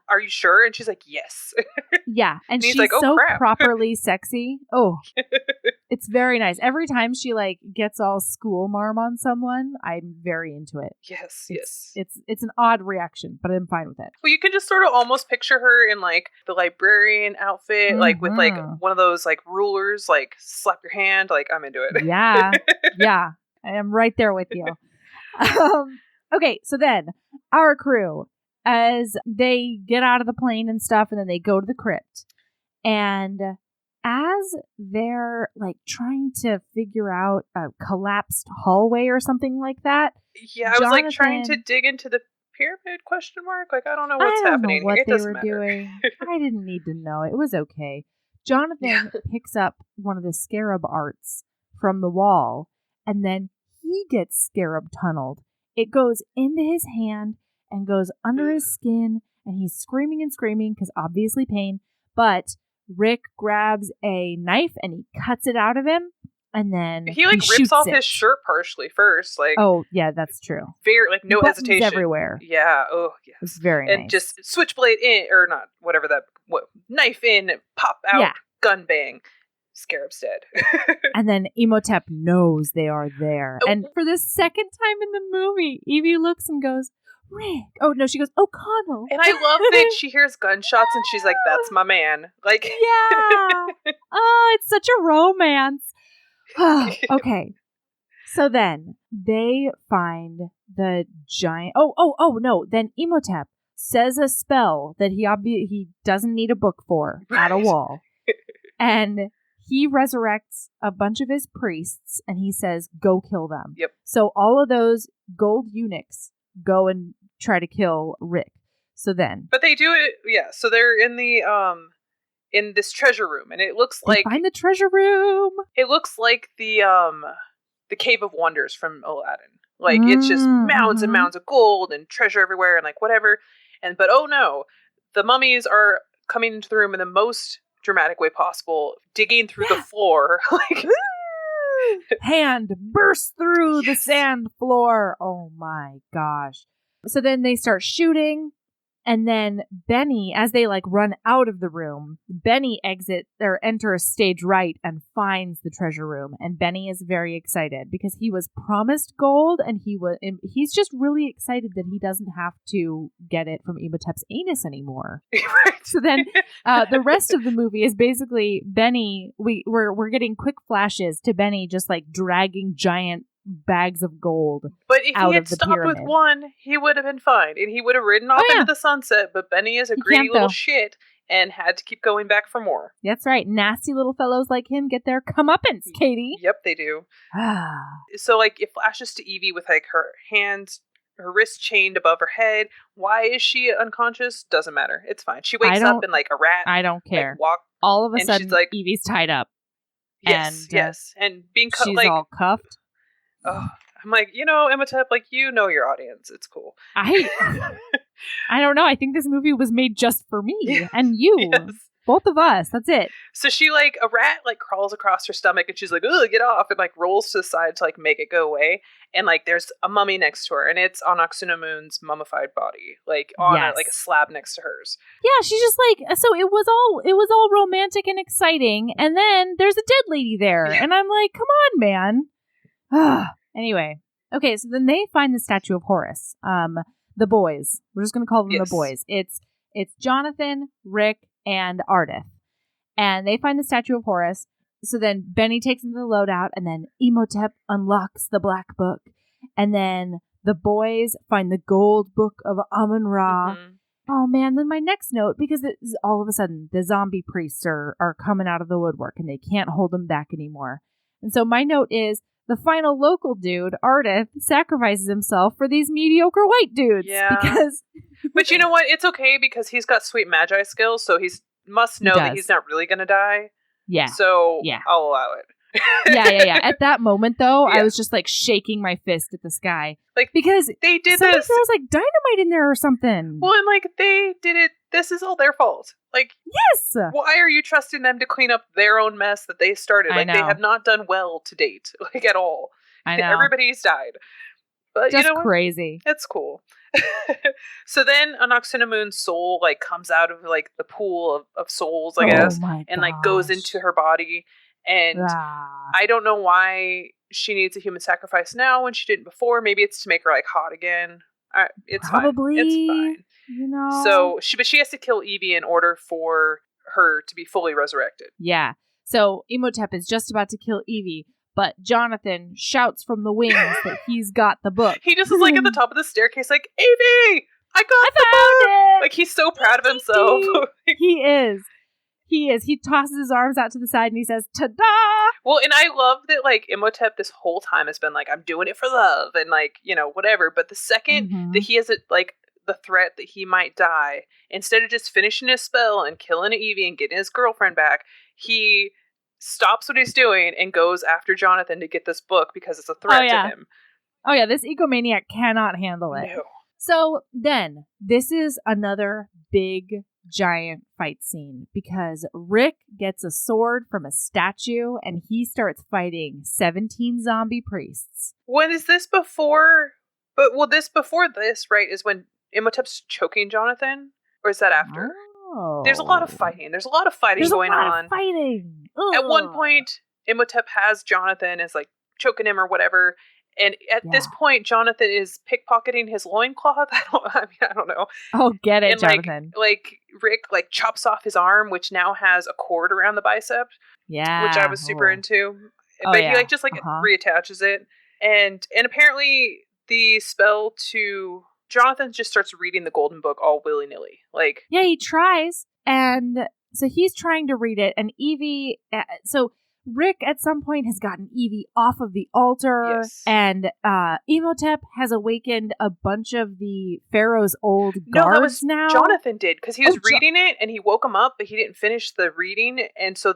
are you sure? And she's like, yes. Yeah. And she's like, so crap. properly sexy. Oh, it's very nice. Every time she gets all school marm on someone, I'm very into it. Yes, It's an odd reaction, but I'm fine with it. Well, you can just sort of almost picture her in the librarian outfit, with one of those rulers, slap your hand. I'm into it. Yeah. Yeah. I am right there with you. Okay. So then our crew, as they get out of the plane and stuff, and then they go to the crypt. And as they're trying to figure out a collapsed hallway or something like that. Yeah, I was trying to dig into the pyramid ? I don't know what's happening. Know what it they doesn't were matter. doing. I didn't need to know. It was okay. Jonathan picks up one of the scarab arts from the wall, and then he gets scarab tunneled. It goes into his hand and goes under his skin, and he's screaming and screaming because obviously pain. But Rick grabs a knife and he cuts it out of him, and then he rips off his shirt partially first. Oh yeah, that's true. Very no buttons hesitation everywhere. Yeah. Oh yes. It's very nice. And just switchblade in, or not, whatever knife in, pop out, gun bang. Scarab's dead. And then Imhotep knows they are there. And for the second time in the movie, Evie looks and goes, Rick. Oh, no, she goes, O'Connell. And I love that she hears gunshots and she's like, that's my man. Yeah. Oh, it's such a romance. Okay. So then they find the giant... Oh, no. Then Imhotep says a spell that he doesn't need a book for at a wall. And he resurrects a bunch of his priests and he says, go kill them. Yep. So all of those gold eunuchs go and try to kill Rick. So then. But they do it, yeah. So they're in the, in this treasure room, and it looks like. Find the treasure room. It looks like the Cave of Wonders from Aladdin. Like, it's just mounds and mounds of gold and treasure everywhere and like whatever. But oh no, the mummies are coming into the room in the most dramatic way possible, digging through the floor. Like, hand bursts through the sand floor. Oh my gosh. So then they start shooting. And then Benny, as they like run out of the room, Benny enters stage right and finds the treasure room. And Benny is very excited because he was promised gold, and he's just really excited that he doesn't have to get it from Imhotep's anus anymore. So then the rest of the movie is basically Benny. We're getting quick flashes to Benny just like dragging giant bags of gold. But if he had stopped with one, he would have been fine, and he would have ridden off into the sunset. But Benny is a greedy little shit and had to keep going back for more. That's right. Nasty little fellows like him get their comeuppance, Katie. Yep, they do. So like it flashes to Evie with like her wrist chained above her head. Why is she unconscious? Doesn't matter. It's fine. She wakes up in like a rat. I don't care. Like, all of a sudden, she's like, Evie's tied up. Yes, and being she's like all cuffed. Oh, I'm like, Imhotep, like, your audience. It's cool. I don't know. I think this movie was made just for me and you. Yes. Both of us. That's it. So she, like, a rat, like, crawls across her stomach and she's like, ugh, get off, and, like, rolls to the side to, like, make it go away. And, like, there's a mummy next to her, and it's Anck-su-namun's mummified body, like, on a slab next to hers. Yeah, she's just like, so it was all romantic and exciting, and then there's a dead lady there. Yeah. And I'm like, come on, man. Anyway, okay, so then they find the statue of Horus. The boys. We're just going to call them the boys. It's Jonathan, Rick, and Ardith. And they find the statue of Horus. So then Benny takes them to the loadout, and then Imhotep unlocks the black book. And then the boys find the gold book of Amun-Ra. Mm-hmm. Oh man, then my next note, because all of a sudden the zombie priests are coming out of the woodwork and they can't hold them back anymore. And so my note is, the final local dude, Ardith, sacrifices himself for these mediocre white dudes. Yeah. But you know what? It's okay because he's got sweet magi skills, so he must know that he's not really going to die. Yeah. So I'll allow it. Yeah. At that moment, though, I was just like shaking my fist at the sky. Like, because they did there this. was like dynamite in there or something. Well, and like they did it. This is all their fault. Like, yes. Why are you trusting them to clean up their own mess that they started? Like, they have not done well to date, like at all. I know. Everybody's died. But just you know what? Crazy. It's cool. So then Anck-su-namun's soul like comes out of like the pool of souls, I guess, and like goes into her body. And I don't know why she needs a human sacrifice now when she didn't before. Maybe it's to make her like hot again. It's probably fine. It's fine. So she has to kill Evie in order for her to be fully resurrected. Yeah. So Imhotep is just about to kill Evie, but Jonathan shouts from the wings that he's got the book. He just is like at the top of the staircase, like, Evie, I found it! Like, he's so proud of himself. He is. He tosses his arms out to the side and he says, ta-da! Well, and I love that, like, Imhotep this whole time has been like, I'm doing it for love and, like, whatever. But the second that he has, like, the threat that he might die, instead of just finishing his spell and killing Evie and getting his girlfriend back, he stops what he's doing and goes after Jonathan to get this book because it's a threat to him. Oh, yeah, this egomaniac cannot handle it. No. So then, this is another big giant fight scene because Rick gets a sword from a statue and he starts fighting 17 zombie priests. When is this before? Before this, right, is when Imhotep's choking Jonathan? Or is that after? Oh. There's a lot of fighting. There's a lot of fighting going on. At one point, Imhotep has Jonathan as like choking him or whatever. And at this point, Jonathan is pickpocketing his loincloth. I don't know. Oh, get it, and Jonathan. Like Rick chops off his arm, which now has a cord around the bicep. Yeah. Which I was super into. But he reattaches it. And apparently the spell to Jonathan just starts reading the golden book all willy-nilly. Like, yeah, he tries. And so he's trying to read it, and Evie, so Rick at some point has gotten Evie off of the altar, and Imhotep has awakened a bunch of the Pharaoh's old guards. No, that was now. Jonathan did, because he was reading it, and he woke him up, but he didn't finish the reading, and so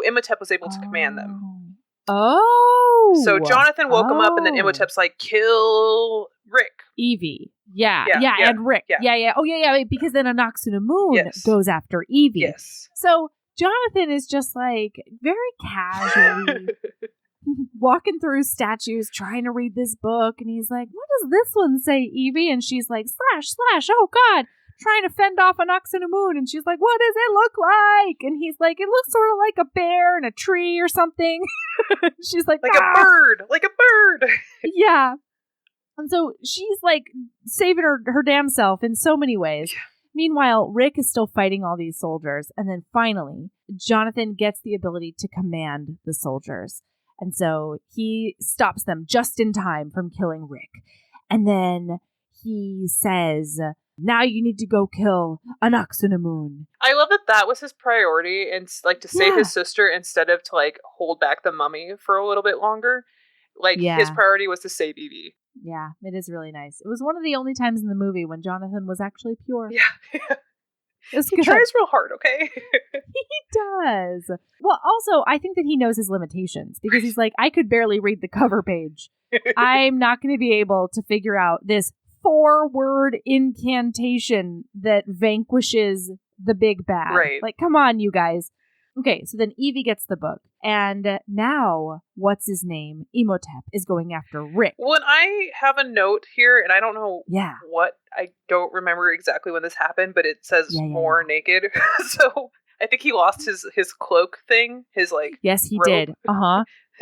Imhotep was able to command them. Oh! So Jonathan woke him up, and then Imhotep's like, kill Rick. Evie. Yeah, and Rick. Yeah. Oh, yeah, because then Anck-su-namun goes after Evie. Yes. So Jonathan is just like very casually walking through statues, trying to read this book, and he's like, what does this one say, Evie? And she's like, // oh God, trying to fend off Anck-su-namun, and she's like, what does it look like? And he's like, it looks sort of like a bear in a tree or something. She's like a bird, like a bird. Yeah. And so she's like saving her damn self in so many ways. Meanwhile, Rick is still fighting all these soldiers. And then finally, Jonathan gets the ability to command the soldiers. And so he stops them just in time from killing Rick. And then he says, now you need to go kill Anck-su-namun. I love that was his priority, and like to save his sister instead of to like hold back the mummy for a little bit longer. Like his priority was to save Evie. Yeah, it is really nice. It was one of the only times in the movie when Jonathan was actually pure. Yeah. He tries real hard, okay? He does. Well, also, I think that he knows his limitations, because he's like, I could barely read the cover page. I'm not going to be able to figure out this 4-word incantation that vanquishes the big bad. Right. Like, come on, you guys. Okay, so then Evie gets the book. And now, what's his name? Imhotep is going after Rick. Well, and I have a note here, and I don't know what. I don't remember exactly when this happened, but it says more naked. So I think he lost his cloak thing. His like. Yes, he robe. did.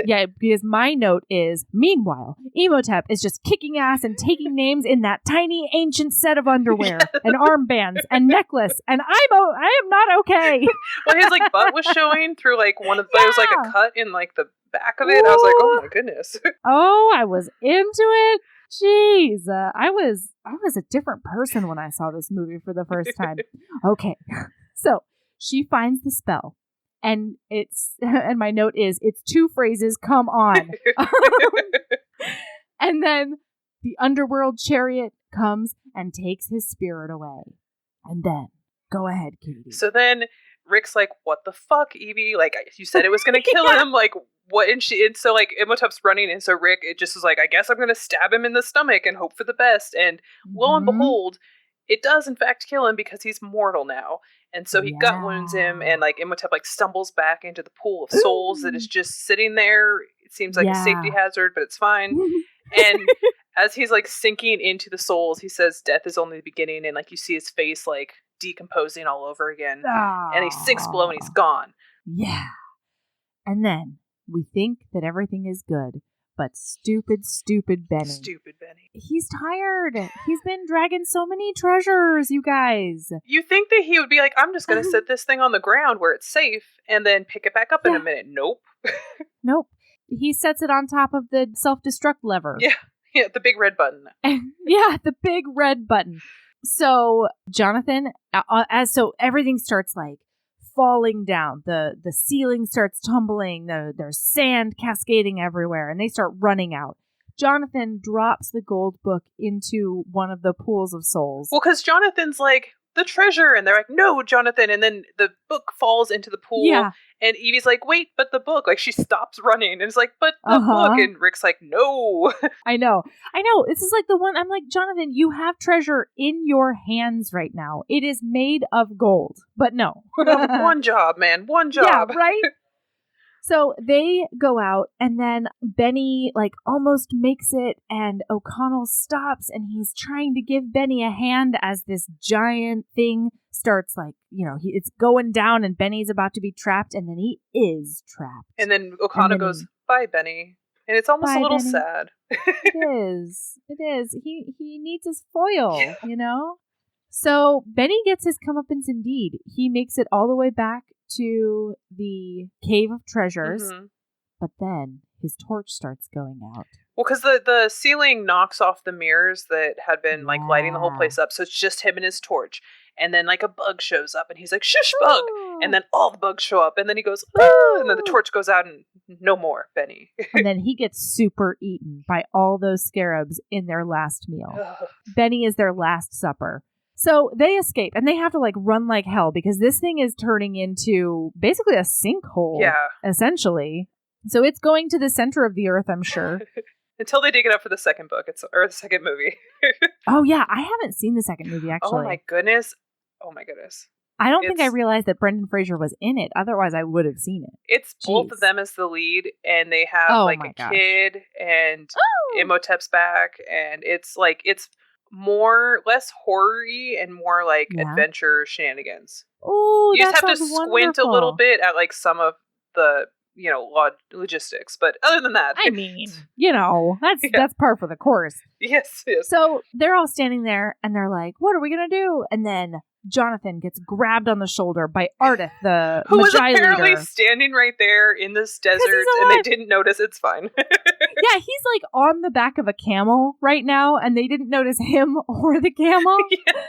Yeah, because my note is, meanwhile, Imhotep is just kicking ass and taking names in that tiny ancient set of underwear and armbands and necklace, and I am not okay. Well, his like butt was showing through like one of there was like a cut in like the back of it. Ooh. I was like, oh my goodness. Oh, I was into it. Jeez, I was a different person when I saw this movie for the first time. Okay, so she finds the spell. And my note is, it's 2 phrases, come on. And then the underworld chariot comes and takes his spirit away. And then, go ahead, Katie. So then Rick's like, what the fuck, Evie? Like, you said it was going to kill him. Like, what? And so like Imhotep's running. And so Rick, it just is like, I guess I'm going to stab him in the stomach and hope for the best. And lo and behold, it does in fact kill him, because he's mortal now. And so he gut wounds him, and like Imhotep like stumbles back into the pool of souls that is just sitting there. It seems like a safety hazard, but it's fine. And as he's like sinking into the souls, he says death is only the beginning, and like you see his face like decomposing all over again. And he sinks below and he's gone. Yeah. And then we think that everything is good. But stupid Benny. Stupid Benny. He's tired. He's been dragging so many treasures, you guys. You think that he would be like, I'm just going to set this thing on the ground where it's safe and then pick it back up in a minute. Nope. Nope. He sets it on top of the self-destruct lever. Yeah, the big red button. Yeah, the big red button. So Jonathan, so everything starts like falling down. The ceiling starts tumbling. There's sand cascading everywhere, and they start running out. Jonathan drops the gold book into one of the pools of souls. Well, because Jonathan's like, the treasure, and they're like, no, Jonathan, and then the book falls into the pool, and Evie's like, wait, but the book, like she stops running, and it's like, but the book, and Rick's like, no. I know, this is like the one, I'm like, Jonathan, you have treasure in your hands right now. It is made of gold, but no. One job, man, one job. Yeah, right? So they go out, and then Benny like almost makes it, and O'Connell stops, and he's trying to give Benny a hand as this giant thing starts like, it's going down, and Benny's about to be trapped, and then he is trapped. And then O'Connell goes, bye, Benny. And it's almost a little Benny. sad. It is. He needs his foil, So Benny gets his comeuppance indeed. He makes it all the way back to the Cave of Treasures, but then his torch starts going out. Well, because the ceiling knocks off the mirrors that had been like lighting the whole place up, so it's just him and his torch. And then like a bug shows up and he's like, shush, bug. And then all the bugs show up and then he goes, oh, and then the torch goes out and no more, Benny. And then he gets super eaten by all those scarabs in their last meal. Benny is their last supper. So they escape and they have to like run like hell because this thing is turning into basically a sinkhole. Yeah. Essentially. So it's going to the center of the earth, I'm sure. Until they dig it up for the second book, or the second movie. Oh yeah, I haven't seen the second movie actually. Oh my goodness. I don't think I realized that Brendan Fraser was in it. Otherwise, I would have seen it. It's both of them as the lead, and they have kid, and Imhotep's back, and it's like less horror-y and more like adventure shenanigans. Oh, you just have to squint a little bit at like some of the logistics, but other than that, I mean, that's par for the course. Yes. So they're all standing there, and they're like, "What are we gonna do?" And then Jonathan gets grabbed on the shoulder by Ardith, the who was Magi apparently leader. Standing right there in this desert, and they didn't notice. It's fine. Yeah, he's like on the back of a camel right now, and they didn't notice him or the camel. Yeah.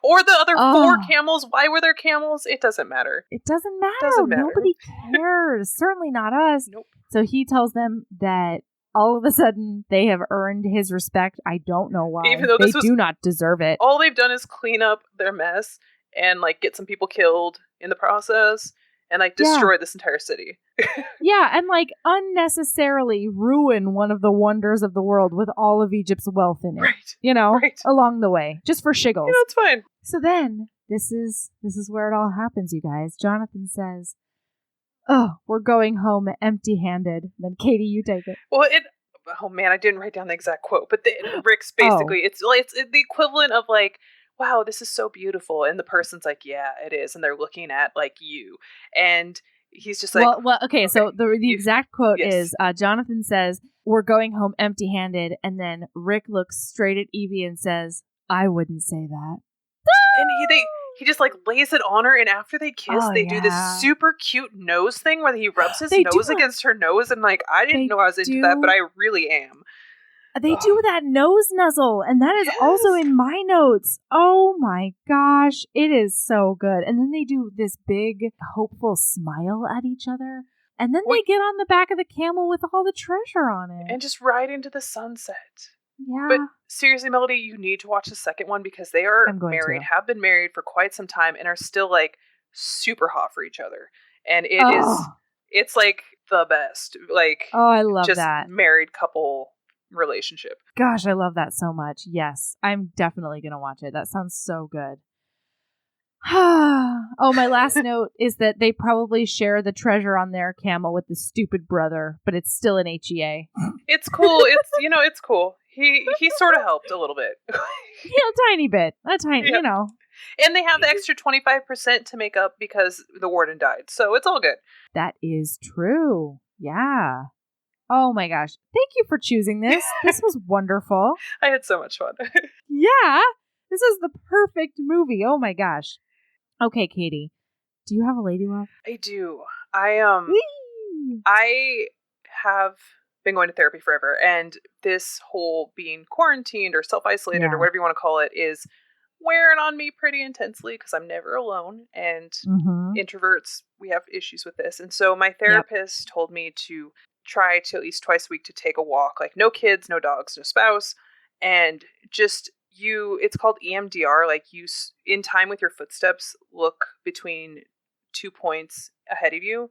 Or the other 4 camels. Why were there camels? It doesn't matter. It doesn't matter. Nobody cares. Certainly not us. Nope. So he tells them that all of a sudden they have earned his respect. I don't know why. Even though they do not deserve it. All they've done is clean up their mess and like get some people killed in the process and like destroy this entire city. Yeah, and like unnecessarily ruin one of the wonders of the world with all of Egypt's wealth in it. Right. Along the way, just for shiggles. It's fine. So then, this is where it all happens, you guys. Jonathan says, "Oh, we're going home empty-handed." Then Katee, you take it. Well, oh man, I didn't write down the exact quote, but Rick's basically it's the equivalent of like, wow, this is so beautiful, and the person's like, yeah, it is, and they're looking at like you, and he's just like, well, okay. So the exact quote is, Jonathan says, "We're going home empty-handed," and then Rick looks straight at Evie and says, "I wouldn't say that." And he just like lays it on her, and after they kiss, they do this super cute nose thing where he rubs his nose against her nose, and like I didn't know I was into that, but I really am. They do that nose nuzzle, and that is also in my notes. Oh my gosh, it is so good. And then they do this big, hopeful smile at each other, and then they get on the back of the camel with all the treasure on it. And just ride into the sunset. Yeah. But seriously, Melody, you need to watch the second one because they are married, have been married for quite some time, and are still like super hot for each other. And it's like the best. Like, I love just that. Married couple relationship. Gosh, I love that so much. Yes, I'm definitely going to watch it. That sounds so good. My last note is that they probably share the treasure on their camel with the stupid brother, but it's still an HEA. It's cool. It's cool. He sort of helped a little bit. A tiny bit. And they have the extra 25% to make up because the warden died. So it's all good. That is true. Yeah. Oh my gosh. Thank you for choosing this. This was wonderful. I had so much fun. Yeah. This is the perfect movie. Oh my gosh. Okay, Katee. Do you have a lady love? I do. I have been going to therapy forever, and this whole being quarantined or self-isolated or whatever you want to call it is wearing on me pretty intensely because I'm never alone, and introverts, we have issues with this. And so my therapist told me to try to at least twice a week to take a walk, like no kids, no dogs, no spouse, and just it's called EMDR, like you in time with your footsteps look between 2 points ahead of you,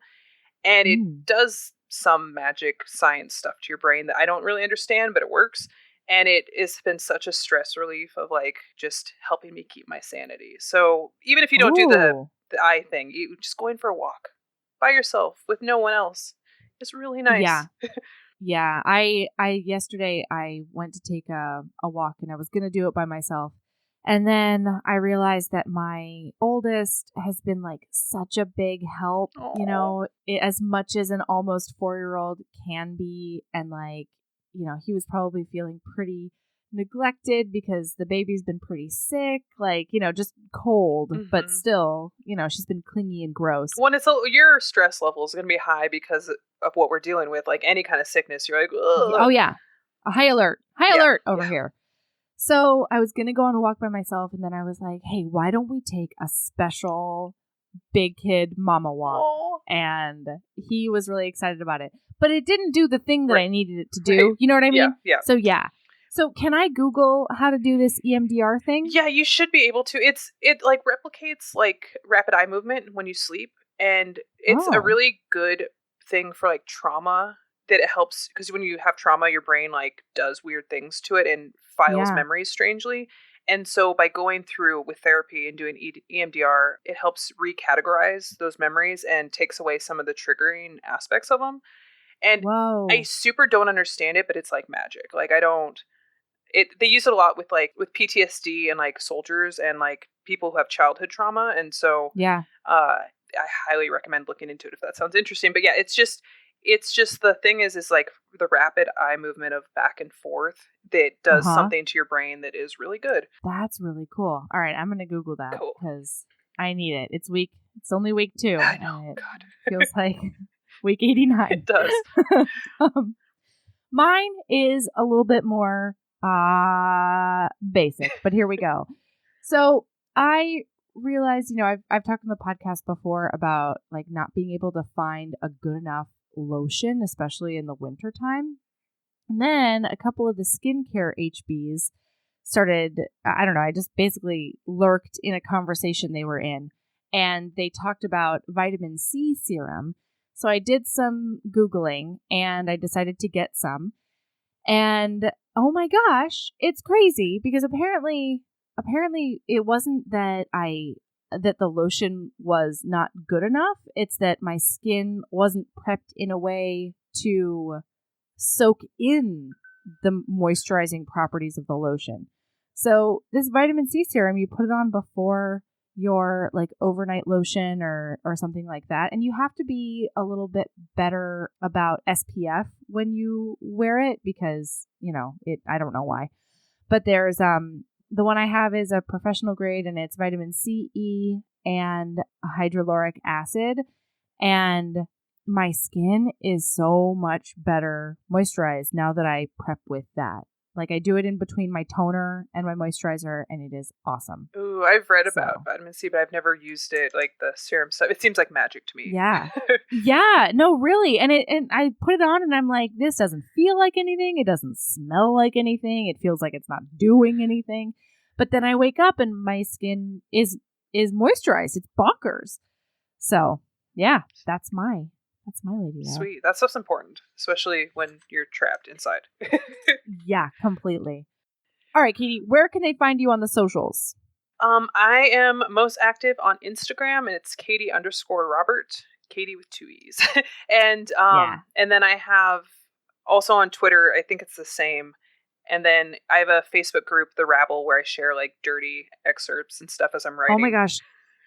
and it does some magic science stuff to your brain that I don't really understand, but it works. And it has been such a stress relief of like just helping me keep my sanity. So even if you don't do the eye thing, you just going for a walk by yourself with no one else. It's really nice. Yeah. Yeah. I yesterday I went to take a walk, and I was going to do it by myself. And then I realized that my oldest has been like such a big help, as much as an almost 4-year-old can be. And like, he was probably feeling pretty neglected because the baby's been pretty sick, like, just cold, but still, she's been clingy and gross. When your stress level is going to be high because of what we're dealing with, like any kind of sickness, you're like, ugh. Oh yeah. A high alert over here. So I was going to go on a walk by myself, and then I was like, hey, why don't we take a special big kid mama walk? Oh. And he was really excited about it. But it didn't do the thing that I needed it to do. Right. You know what I mean? Yeah. So, yeah. So can I Google how to do this EMDR thing? Yeah, you should be able to. It like replicates like rapid eye movement when you sleep. And it's a really good thing for like trauma, that it helps, because when you have trauma, your brain like does weird things to it and files memories strangely. And so by going through with therapy and doing EMDR, it helps recategorize those memories and takes away some of the triggering aspects of them. And I super don't understand it, but it's like magic. Like they use it a lot with PTSD and like soldiers and like people who have childhood trauma. And so I highly recommend looking into it if that sounds interesting. But yeah, it's just the thing is like the rapid eye movement of back and forth that does something to your brain that is really good. That's really cool. All right, I'm going to Google that because I need it. It's only week 2. I know. And it God. feels like week 89. It does. Mine is a little bit more basic, but here we go. So I realized, I've talked on the podcast before about like not being able to find a good enough lotion, especially in the winter time. And then a couple of the skincare HBs started, I don't know, I just basically lurked in a conversation they were in, and they talked about vitamin C serum. So I did some Googling and I decided to get some. And oh my gosh, it's crazy because apparently it wasn't that that the lotion was not good enough. It's that my skin wasn't prepped in a way to soak in the moisturizing properties of the lotion. So this vitamin C serum, you put it on before your like overnight lotion or something like that. And you have to be a little bit better about SPF when you wear it because, I don't know why. But there's the one I have is a professional grade, and it's vitamin C, E, and hyaluronic acid. And my skin is so much better moisturized now that I prep with that. Like I do it in between my toner and my moisturizer, and it is awesome. Ooh, I've read about vitamin C, but I've never used it, like the serum stuff. It seems like magic to me. Yeah. Yeah, no, really. And I put it on and I'm like, this doesn't feel like anything. It doesn't smell like anything. It feels like it's not doing anything. But then I wake up and my skin is moisturized. It's bonkers. So yeah, that's my lady. Sweet. That stuff's important, especially when you're trapped inside. Yeah, completely. All right, Katee, where can they find you on the socials? I am most active on Instagram, and it's Katee_Robert, Katee with 2 E's. And then I have also on Twitter, I think it's the same. And then I have a Facebook group, The Rabble, where I share like dirty excerpts and stuff as I'm writing. Oh my gosh.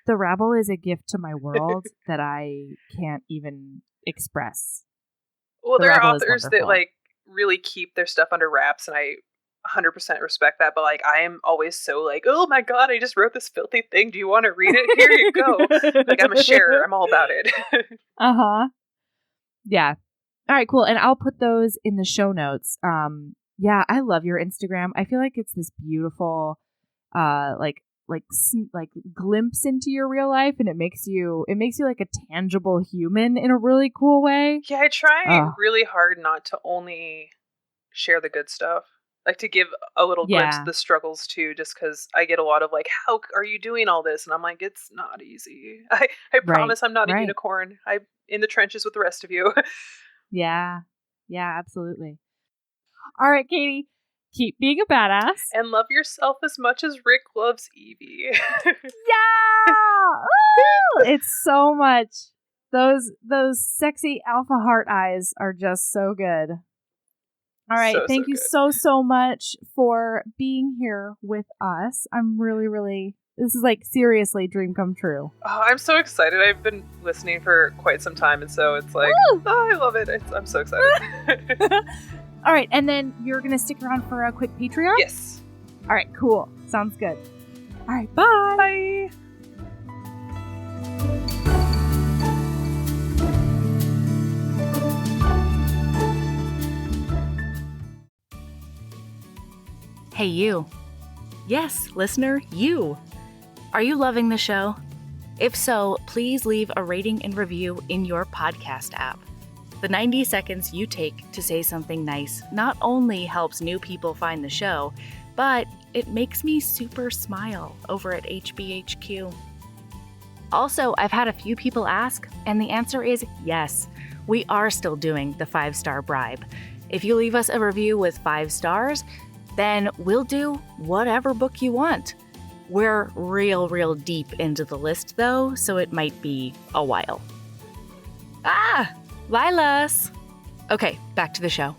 The Rabble is a gift to my world that I can't even express. Well, there are authors that like really keep their stuff under wraps, and I 100% respect that. But like, I am always so like, oh my God, I just wrote this filthy thing. Do you want to read it? Here you go. Like, I'm a sharer. I'm all about it. Yeah. All right, cool. And I'll put those in the show notes. Yeah, I love your Instagram. I feel like it's this beautiful, like glimpse into your life, and it makes you like a tangible human in a really cool way. Yeah, I try really hard not to only share the good stuff, like to give a little glimpse of the struggles too, just because I get a lot of like, how are you doing all this? And I'm like, it's not easy. I promise I'm not a unicorn. I'm in the trenches with the rest of you. Yeah, absolutely. All right, Katee, keep being a badass. And love yourself as much as Rick loves Evie. Yeah! Ooh, it's so much. Those sexy alpha heart eyes are just so good. All right, thank you so much for being here with us. I'm really, this is like seriously dream come true. Oh, I'm so excited. I've been listening for quite some time, and so it's like, I love it. I'm so excited. All right, and then you're going to stick around for a quick Patreon? Yes. All right, cool. Sounds good. All right, bye. Bye. Hey, you. Yes, listener, you. Are you loving the show? If so, please leave a rating and review in your podcast app. The 90 seconds you take to say something nice not only helps new people find the show, but it makes me super smile over at HBHQ. Also, I've had a few people ask, and the answer is yes. We are still doing the 5-star bribe. If you leave us a review with 5 stars, then we'll do whatever book you want. We're real deep into the list though, so it might be a while. Lilas! Okay, back to the show.